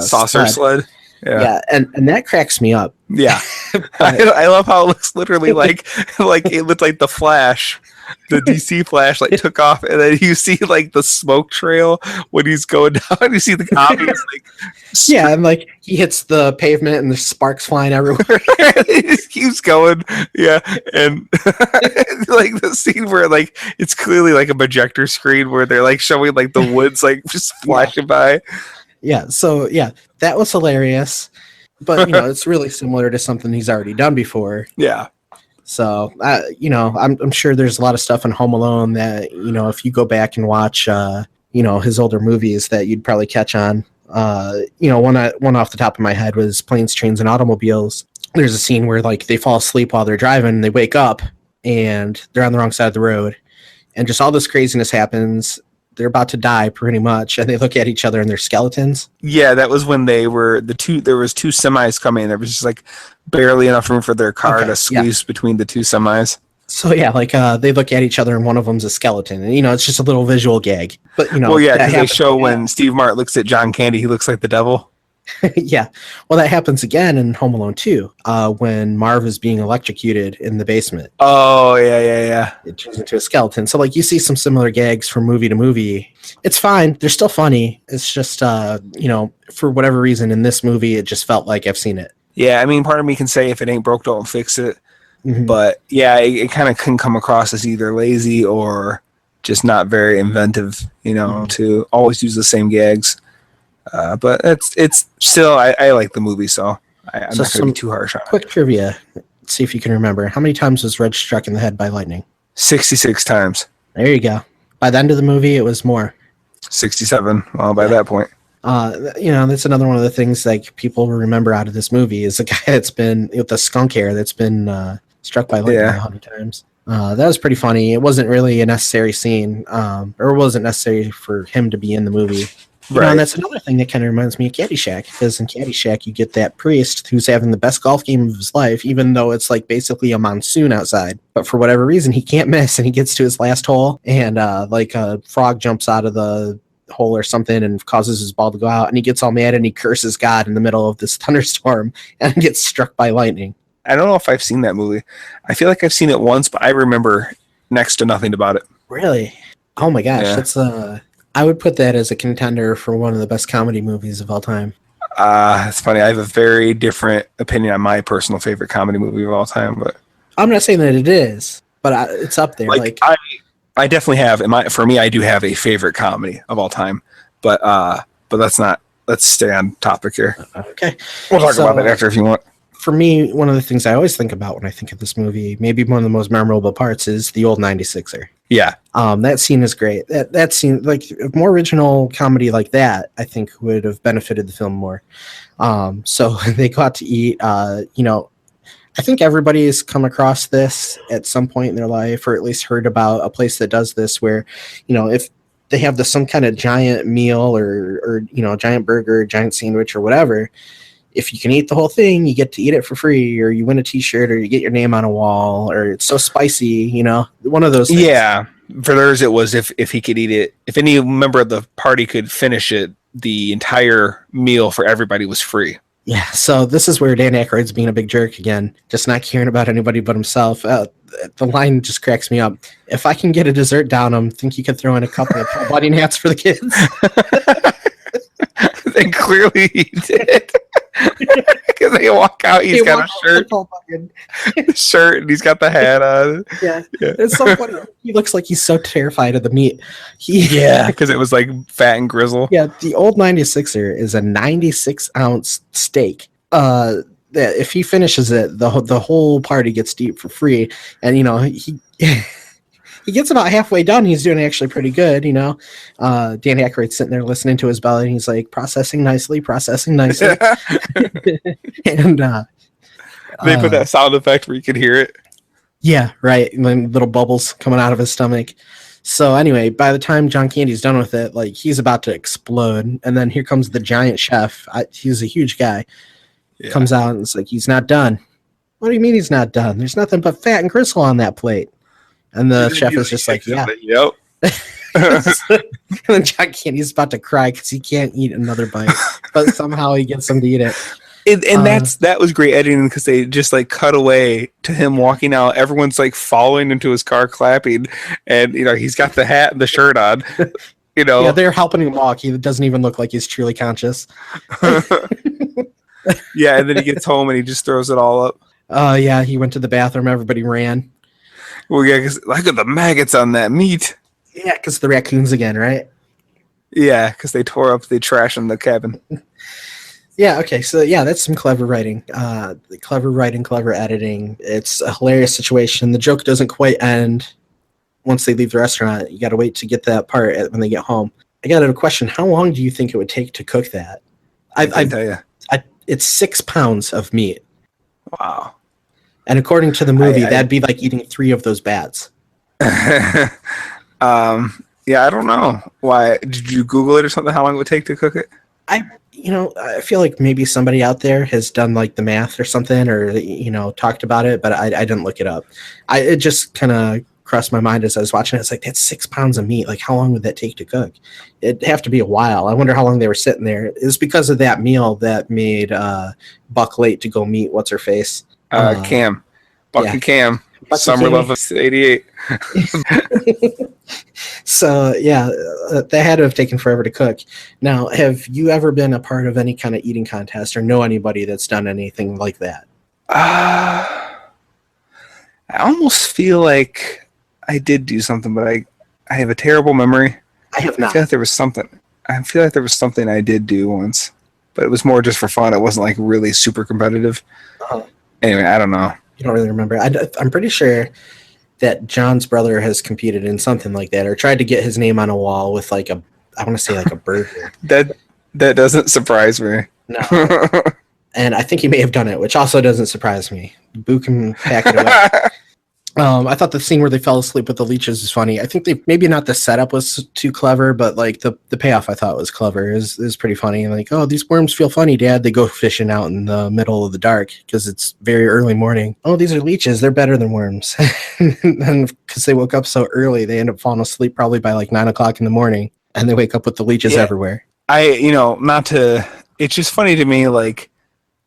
saucer sled. Yeah, and that cracks me up. Yeah, I love how it looks literally like it looked like the Flash, the DC Flash, like took off, and then you see like the smoke trail when he's going down. You see the obvious yeah, and like he hits the pavement and the sparks flying everywhere. He just keeps going. Yeah, and like the scene where like it's clearly like a projector screen where they're like showing like the woods like just flashing by. Yeah, so yeah, that was hilarious, but it's really similar to something he's already done before. Yeah. So I'm sure there's a lot of stuff in Home Alone that if you go back and watch his older movies that you'd probably catch on. One off the top of my head was Planes, Trains, and Automobiles. There's a scene where like they fall asleep while they're driving, and they wake up and they're on the wrong side of the road, and just all this craziness happens. They're about to die pretty much, and they look at each other and they're skeletons. Yeah, that was when there was two semis coming. There was just like barely enough room for their car to squeeze between the two semis. So yeah, like they look at each other and one of them's a skeleton, and it's just a little visual gag. But Well, yeah, because they show when Steve Martin looks at John Candy, he looks like the devil. Yeah, well, that happens again in Home Alone 2, when Marv is being electrocuted in the basement. Oh, yeah. It turns into a skeleton. So like you see some similar gags from movie to movie. It's fine. They're still funny. It's just for whatever reason in this movie, it just felt like I've seen it. Yeah, I mean, part of me can say if it ain't broke, don't fix it. Mm-hmm. But yeah, it kind of can come across as either lazy or just not very inventive, to always use the same gags. But it's still, I like the movie, so I'm not going to be too harsh on it. Quick trivia. Let's see if you can remember. How many times was Reg struck in the head by lightning? 66 times. There you go. By the end of the movie, it was more. 67. Well, by that point. That's another one of the things like people remember out of this movie is the guy that's been with the skunk hair that's been struck by lightning 100 times. That was pretty funny. It wasn't really a necessary scene, or it wasn't necessary for him to be in the movie. Right. And that's another thing that kind of reminds me of Caddyshack, because in Caddyshack you get that priest who's having the best golf game of his life, even though it's like basically a monsoon outside. But for whatever reason, he can't miss, and he gets to his last hole, and like a frog jumps out of the hole or something and causes his ball to go out, and he gets all mad and he curses God in the middle of this thunderstorm and gets struck by lightning. I don't know if I've seen that movie. I feel like I've seen it once, but I remember next to nothing about it. Really? Oh my gosh, that's I would put that as a contender for one of the best comedy movies of all time. It's funny. I have a very different opinion on my personal favorite comedy movie of all time, but I'm not saying that it is, but it's up there. Like I definitely have. For me, I do have a favorite comedy of all time, but let's stay on topic here. Okay, we'll talk about that after if you want. For me, one of the things I always think about when I think of this movie, maybe one of the most memorable parts, is the old 96er. Yeah. That scene is great. That scene, like a more original comedy like that, I think would have benefited the film more. So they got to eat, I think everybody has come across this at some point in their life, or at least heard about a place that does this where, if they have some kind of giant meal or giant burger, giant sandwich or whatever, if you can eat the whole thing, you get to eat it for free, or you win a t-shirt, or you get your name on a wall, or it's so spicy, one of those things. Yeah. For theirs, it was if he could eat it, if any member of the party could finish it, the entire meal for everybody was free. Yeah. So this is where Dan Aykroyd's being a big jerk again, just not caring about anybody but himself. The line just cracks me up. If I can get a dessert down him, think you could throw in a couple of budding hats for the kids? And clearly he did. Because they walk out, he's got a shirt, and he's got the hat on. Yeah. It's so funny. He looks like he's so terrified of the meat. Because it was like fat and grizzle. Yeah, the old 96er is a 96-ounce steak. That if he finishes it, the whole party gets to eat for free. And he he gets about halfway done. He's doing actually pretty good, Dan Aykroyd's sitting there listening to his belly, and he's like, processing nicely. And they put that sound effect where you could hear it. Yeah, right. And then little bubbles coming out of his stomach. So anyway, by the time John Candy's done with it, like he's about to explode. And then here comes the giant chef. He's a huge guy. Yeah. Comes out and it's like, he's not done. What do you mean he's not done? There's nothing but fat and gristle on that plate. And the chef is just like, yeah. Yep. And then John Candy's about to cry because he can't eat another bite. But somehow he gets him to eat it. And that was great editing because they just like cut away to him walking out. Everyone's like following into his car, clapping, and he's got the hat and the shirt on. Yeah, they're helping him walk. He doesn't even look like he's truly conscious. Yeah, and then he gets home and he just throws it all up. Yeah, he went to the bathroom. Everybody ran. Well, yeah, because look at the maggots on that meat. Yeah, because the raccoons again, right? Yeah, because they tore up the trash in the cabin. Yeah, okay, so yeah, that's some clever writing. Clever editing. It's a hilarious situation. The joke doesn't quite end once they leave the restaurant. You got to wait to get that part when they get home. I got a question. How long do you think it would take to cook that? I tell you. It's 6 pounds of meat. Wow. And according to the movie, that'd be like eating 3 of those bats. Yeah, I don't know. Why? Did you Google it or something? How long it would take to cook it? I feel like maybe somebody out there has done like the math or something, or talked about it, but I didn't look it up. It just kind of crossed my mind as I was watching it. It's like, that's 6 pounds of meat. Like, how long would that take to cook? It'd have to be a while. I wonder how long they were sitting there. It's because of that meal that made Buck late to go meet what's her face. Cam, Buck yeah. and Cam, Buck Summer and Love of '88. So yeah, that had to have taken forever to cook. Now, have you ever been a part of any kind of eating contest or know anybody that's done anything like that? I almost feel like I did do something, but I have a terrible memory. I have not. I feel like there was something I did do once, but it was more just for fun. It wasn't like really super competitive. Uh-huh. Anyway, I don't know. You don't really remember. I'm pretty sure that John's brother has competed in something like that, or tried to get his name on a wall with like I want to say like a burger. That doesn't surprise me. No. And I think he may have done it, which also doesn't surprise me. Boo can pack it away. I thought the scene where they fell asleep with the leeches is funny. I think maybe not the setup was too clever, but like the payoff I thought was clever. It was pretty funny. Like, oh, these worms feel funny, Dad. They go fishing out in the middle of the dark because it's very early morning. Oh, these are leeches. They're better than worms. And because they woke up so early, they end up falling asleep probably by like 9 o'clock in the morning, and they wake up with the leeches everywhere. It's just funny to me, like,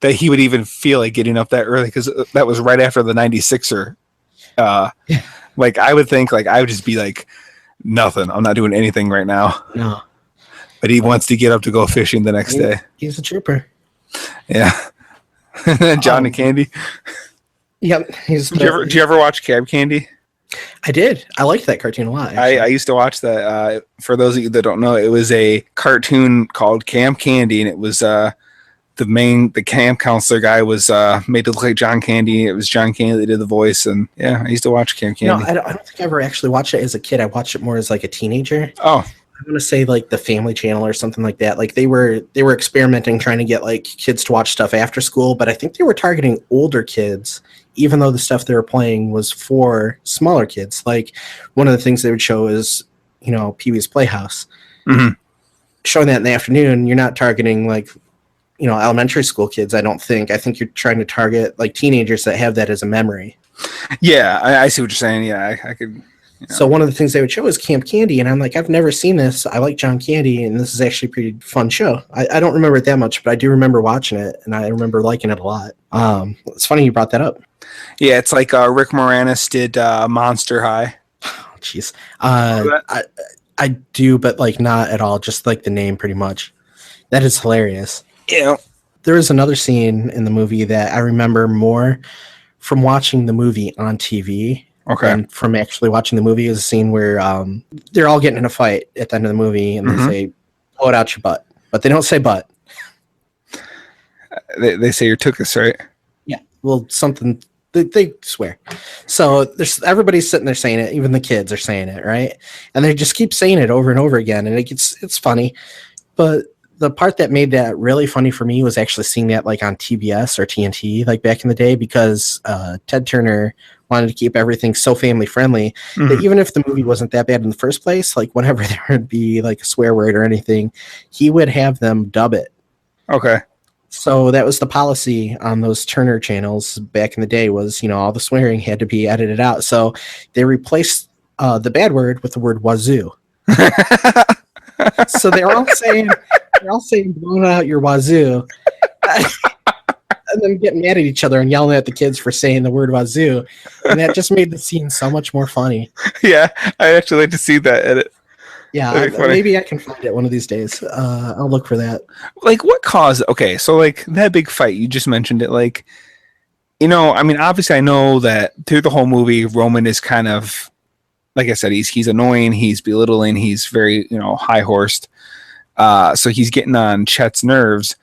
that he would even feel like getting up that early, because that was right after the 96er. Like, I would think, like, I would just be like, nothing. I'm not doing anything right now. No. But he wants to get up to go fishing the next day. He's a trooper. Yeah. John and Candy. Yep. Did you ever watch Cab Candy? I did. I liked that cartoon a lot. I used to watch that. For those of you that don't know, it was a cartoon called Camp Candy, and it was the camp counselor guy was made to look like John Candy. It was John Candy that did the voice, and yeah, I used to watch Camp Candy. No, I don't think I ever actually watched it as a kid. I watched it more as like a teenager. Oh, I'm gonna say like the Family Channel or something like that. Like they were experimenting, trying to get like kids to watch stuff after school, but I think they were targeting older kids, even though the stuff they were playing was for smaller kids. Like one of the things they would show is, Pee-wee's Playhouse. Mm-hmm. Showing that in the afternoon, you're not targeting like, elementary school kids. I don't think. I think you're trying to target like teenagers that have that as a memory. Yeah, I see what you're saying. Yeah, I could. So one of the things they would show is Camp Candy, and I'm like, I've never seen this. I like John Candy, and this is actually a pretty fun show. I don't remember it that much, but I do remember watching it, and I remember liking it a lot. It's funny you brought that up. Yeah, it's like Rick Moranis did Monster High. Oh, jeez. I do, but like not at all. Just like the name, pretty much. That is hilarious. Yeah. There is another scene in the movie that I remember more from watching the movie on TV. Okay. And from actually watching the movie is a scene where they're all getting in a fight at the end of the movie, and they say, "Pull it out your butt," but they don't say "butt." They say your tuchus, right? Yeah. Well, something they swear. So everybody's sitting there saying it. Even the kids are saying it, right? And they just keep saying it over and over again, and it's funny. But the part that made that really funny for me was actually seeing that like on TBS or TNT, like back in the day, because Ted Turner wanted to keep everything so family friendly that even if the movie wasn't that bad in the first place, like whenever there would be like a swear word or anything, he would have them dub it. Okay. So that was the policy on those Turner channels back in the day, was, all the swearing had to be edited out. So they replaced the bad word with the word wazoo. So they're all saying blow out your wazoo. And then getting mad at each other and yelling at the kids for saying the word wazoo. And that just made the scene so much more funny. Yeah, I actually like to see that edit. Yeah, maybe I can find it one of these days. I'll look for that. Like, what caused... Okay, so, like, that big fight, you just mentioned it. Like, I mean, obviously I know that through the whole movie, Roman is kind of... Like I said, he's annoying, he's belittling, he's very, high-horsed. So he's getting on Chet's nerves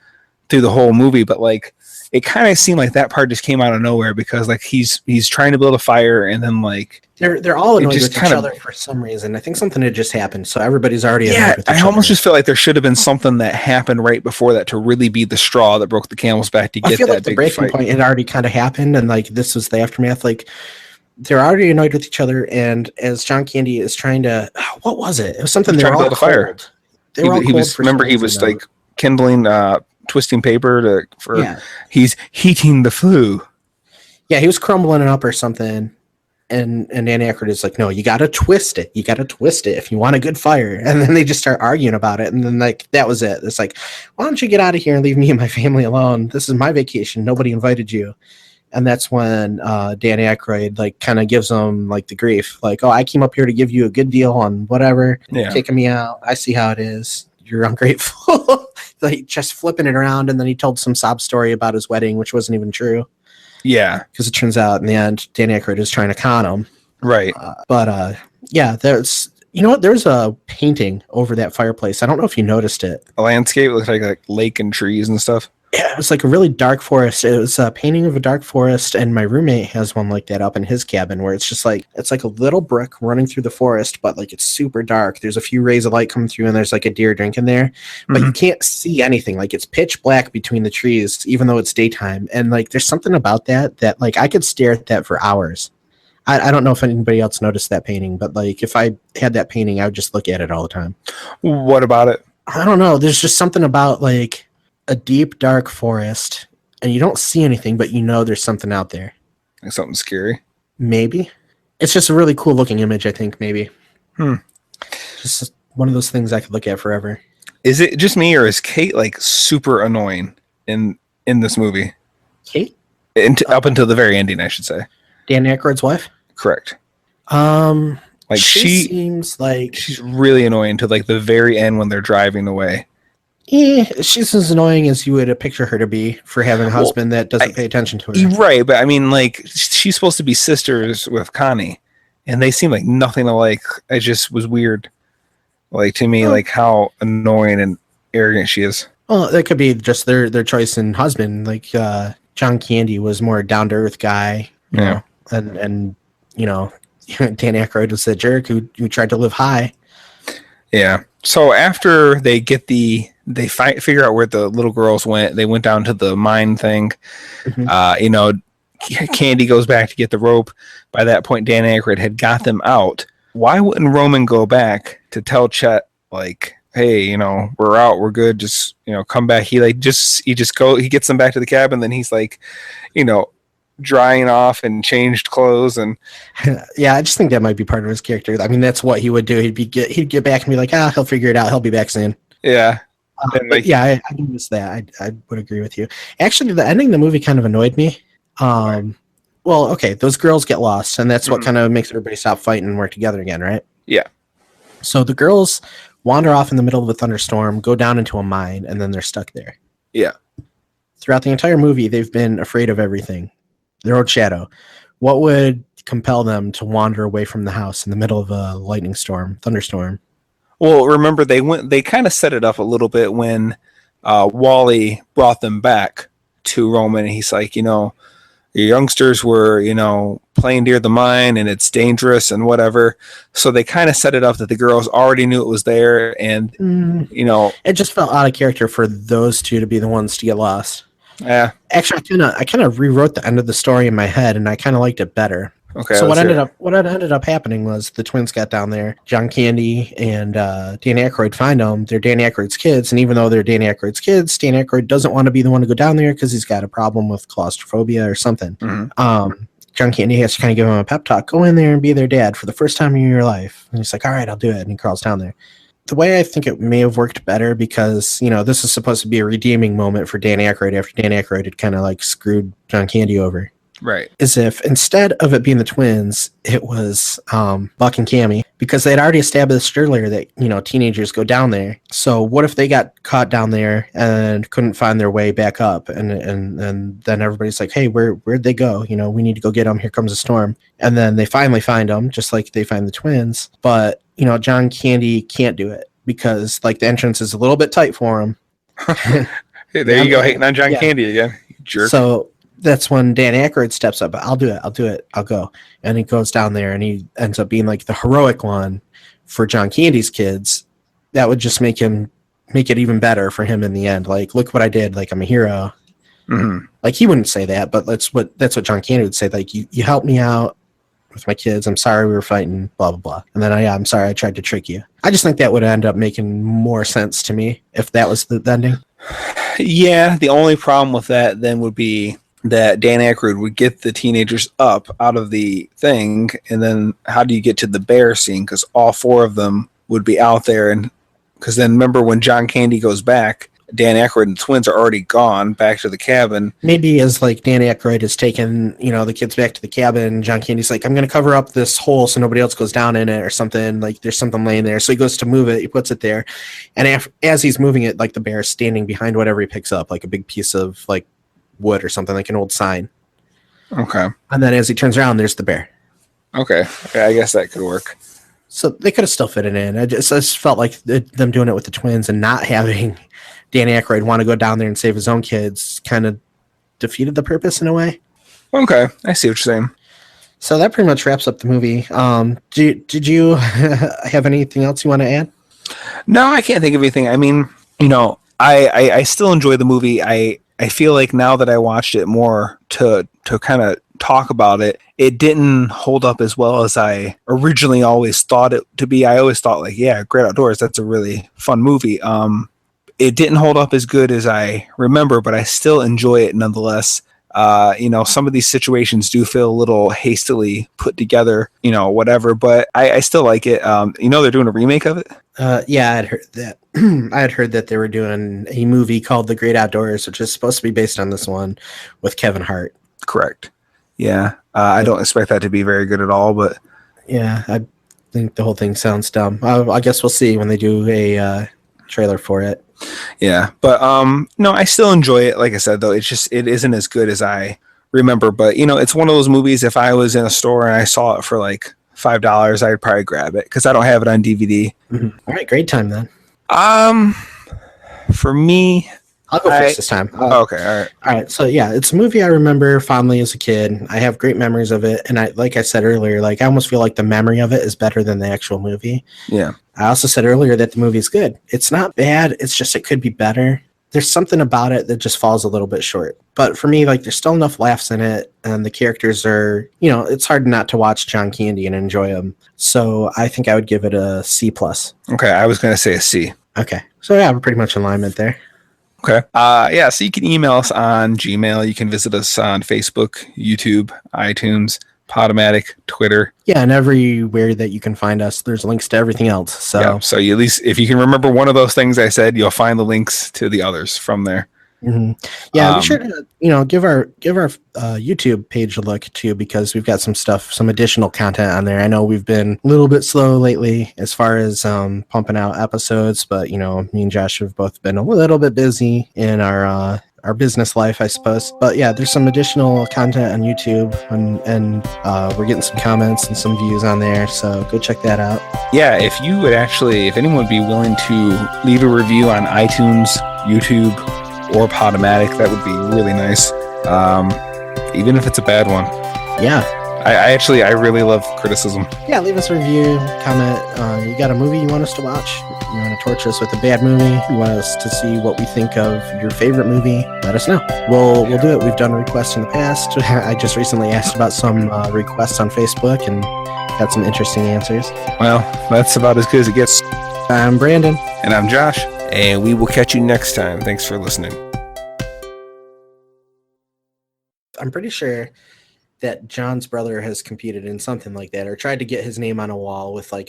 through the whole movie, but, like, it kind of seemed like that part just came out of nowhere, because like he's trying to build a fire, and then like they're all annoyed with each other for some reason. I think something had just happened, so everybody's already annoyed with each other. I almost just feel like there should have been something that happened right before that to really be the straw that broke the camel's back to get that big fight. I feel like the breaking point had already kind of happened, and like this was the aftermath. Like they're already annoyed with each other, and as John Candy is trying to, what was it? It was something they were all cold. They were all cold. Remember, he was like kindling, twisting paper for. Yeah. He's heating the flue. Yeah, he was crumbling it up or something. And Dan Aykroyd is like, no, you got to twist it. You got to twist it if you want a good fire. And then they just start arguing about it. And then, like, that was it. It's like, why don't you get out of here and leave me and my family alone? This is my vacation. Nobody invited you. And that's when Dan Aykroyd, like, kind of gives him, like, the grief. Like, oh, I came up here to give you a good deal on whatever. Yeah. Kicking me out. I see how it is. You're ungrateful. Like, just flipping it around. And then he told some sob story about his wedding, which wasn't even true. Yeah, because it turns out in the end, Dan Aykroyd is trying to con him. Right. Yeah, there's, you know what? There's a painting over that fireplace. I don't know if you noticed it. A landscape looks like lake and trees and stuff. Yeah, it was like a really dark forest. It was a painting of a dark forest, and my roommate has one like that up in his cabin where it's just like, it's like a little brook running through the forest, but like it's super dark. There's a few rays of light coming through, and there's like a deer drinking there, but you can't see anything. Like it's pitch black between the trees, even though it's daytime. And like there's something about that like I could stare at that for hours. I don't know if anybody else noticed that painting, but like if I had that painting, I would just look at it all the time. What about it? I don't know. There's just something about like a deep, dark forest, and you don't see anything, but you know there's something out there. Like something scary? Maybe. It's just a really cool looking image, I think, maybe. Just one of those things I could look at forever. Is it just me, or is Kate like super annoying in this movie? Kate? Up until the very ending, I should say. Dan Aykroyd's wife? Correct. Like she seems like she's really annoying to like the very end when they're driving away. She's as annoying as you would picture her to be for having a husband that doesn't pay attention to her. Right, but I mean, like, she's supposed to be sisters with Connie, and they seem like nothing alike. It just was weird, like, to me, like, how annoying and arrogant she is. Well, that could be just their choice in husband. Like, John Candy was more down-to-earth guy, you know, and you know, Dan Aykroyd was the jerk who tried to live high. Yeah. So after they get figure out where the little girls went. They went down to the mine thing. You know, Candy goes back to get the rope. By that point, Dan Aykroyd had got them out. Why wouldn't Roman go back to tell Chet, like, hey, you know, we're out, we're good, just, you know, come back. He gets them back to the cabin, then he's like, you know, drying off and changed clothes. And yeah, I just think that might be part of his character. I mean, that's what he would do. He'd get back and be like, he'll figure it out, he'll be back soon. Yeah. I noticed that. I would agree with you. Actually, the ending of the movie kind of annoyed me. Well, okay, those girls get lost, and that's what kind of makes everybody stop fighting and work together again, right? Yeah. So the girls wander off in the middle of a thunderstorm, go down into a mine, and then they're stuck there. Yeah. Throughout the entire movie, they've been afraid of everything. Their own shadow. What would compel them to wander away from the house in the middle of a thunderstorm? Well, remember, they kind of set it up a little bit when Wally brought them back to Roman, and he's like, you know, the youngsters were, you know, playing near the mine, and it's dangerous and whatever. So they kind of set it up that the girls already knew it was there, and, you know. It just felt out of character for those two to be the ones to get lost. Yeah. Actually, I kind of rewrote the end of the story in my head, and I kind of liked it better. Okay. So what ended up happening was the twins got down there. John Candy and Dan Aykroyd find them. They're Dan Aykroyd's kids, and even though they're Dan Aykroyd's kids, Dan Aykroyd doesn't want to be the one to go down there because he's got a problem with claustrophobia or something. John Candy has to kind of give him a pep talk. Go in there and be their dad for the first time in your life. And he's like, all right, I'll do it. And he crawls down there. The way I think it may have worked better, because, you know, this is supposed to be a redeeming moment for Dan Aykroyd after Dan Aykroyd had kind of like screwed John Candy over. Right. Is if instead of it being the twins, it was Buck and Cammy, because they had already established earlier that, you know, teenagers go down there. So what if they got caught down there and couldn't find their way back up, and then everybody's like, hey, where'd they go? You know, we need to go get them. Here comes a storm. And then they finally find them, just like they find the twins. But, you know, John Candy can't do it because, like, the entrance is a little bit tight for him. Hey, there you go, hating on John Candy again, you jerk. So that's when Dan Aykroyd steps up. I'll do it. I'll go. And he goes down there, and he ends up being like the heroic one for John Candy's kids. That would just make it even better for him in the end. Like, look what I did. Like, I'm a hero. Like, he wouldn't say that, but that's what John Candy would say. Like, you helped me out. with my kids. I'm sorry we were fighting, blah, blah, blah. And then I'm sorry I tried to trick you. I just think that would end up making more sense to me if that was the ending. Yeah, the only problem with that then would be that Dan Aykroyd would get the teenagers up out of the thing, and then how do you get to the bear scene? Because all four of them would be out there, and because then remember when John Candy goes back, Dan Aykroyd and the twins are already gone back to the cabin. Maybe as like Dan Aykroyd has taken, the kids back to the cabin, John Candy's like, I'm going to cover up this hole so nobody else goes down in it or something. Like there's something laying there. So he goes to move it. He puts it there. And as he's moving it, like the bear's standing behind whatever he picks up, like a big piece of like wood or something, like an old sign. Okay. And then as he turns around, there's the bear. Okay. I guess that could work. So they could have still fit it in. I just felt like them doing it with the twins and not having Dan Aykroyd want to go down there and save his own kids kind of defeated the purpose in a way. Okay. I see what you're saying. So that pretty much wraps up the movie. Did you have anything else you want to add? No, I can't think of anything. I mean, I still enjoy the movie. I feel like now that I watched it more to kind of talk about it, it didn't hold up as well as I originally always thought it to be. I always thought like, yeah, Great Outdoors, that's a really fun movie. It didn't hold up as good as I remember, but I still enjoy it nonetheless. Some of these situations do feel a little hastily put together, whatever, but I still like it. They're doing a remake of it. Yeah, I'd heard that. I had heard that they were doing a movie called The Great Outdoors, which is supposed to be based on this one with Kevin Hart. Correct. Yeah. I don't expect that to be very good at all, but yeah, I think the whole thing sounds dumb. I guess we'll see when they do a trailer for it. Yeah, but no, I still enjoy it. Like I said, though, it isn't as good as I remember. But it's one of those movies. If I was in a store and I saw it for like $5, I'd probably grab it because I don't have it on DVD. Mm-hmm. All right, great time then. For me, I'll go first this time. Okay, all right. So yeah, it's a movie I remember fondly as a kid. I have great memories of it, and like I said earlier, like I almost feel like the memory of it is better than the actual movie. Yeah. I also said earlier that the movie is good. It's not bad. It's just it could be better. There's something about it that just falls a little bit short. But for me, like there's still enough laughs in it, and the characters are, it's hard not to watch John Candy and enjoy him. So I think I would give it a C+. Okay, I was gonna say a C. Okay, so yeah, we're pretty much in alignment there. Okay. So you can email us on Gmail. You can visit us on Facebook, YouTube, iTunes, Podomatic, Twitter. Yeah, and everywhere that you can find us, there's links to everything else. So you at least, if you can remember one of those things I said, you'll find the links to the others from there. Mm-hmm. Yeah, be sure to give our YouTube page a look too, because we've got some additional content on there. I know we've been a little bit slow lately as far as pumping out episodes, but me and Josh have both been a little bit busy in our business life, I suppose. But yeah, there's some additional content on YouTube, and we're getting some comments and some views on there, so go check that out. Yeah, if anyone would be willing to leave a review on iTunes, YouTube, or Podomatic, that would be really nice. Even if it's a bad one. Yeah. I really love criticism. Yeah, leave us a review, comment. You got a movie you want us to watch? You want to torture us with a bad movie? You want us to see what we think of your favorite movie? Let us know. We'll do it. We've done requests in the past. I just recently asked about some requests on Facebook and got some interesting answers. Well, that's about as good as it gets. I'm Brandon. And I'm Josh. And we will catch you next time. Thanks for listening. I'm pretty sure that John's brother has competed in something like that, or tried to get his name on a wall with I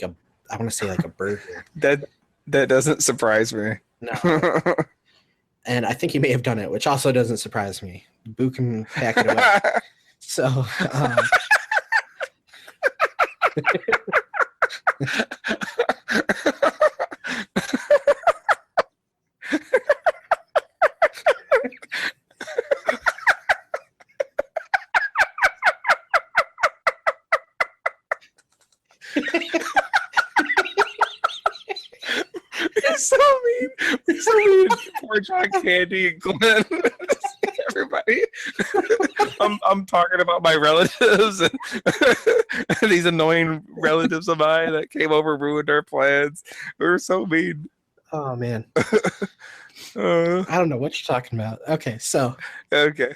want to say a burger. That doesn't surprise me. No. And I think he may have done it, which also doesn't surprise me. Boo can pack it away. So, It's so mean. It's so mean. Poor John Candy and Glenn. Everybody. I'm talking about my relatives and these annoying relatives of mine that came over, ruined our plans. We were so mean. Oh man. I don't know what you're talking about. Okay, so. Okay.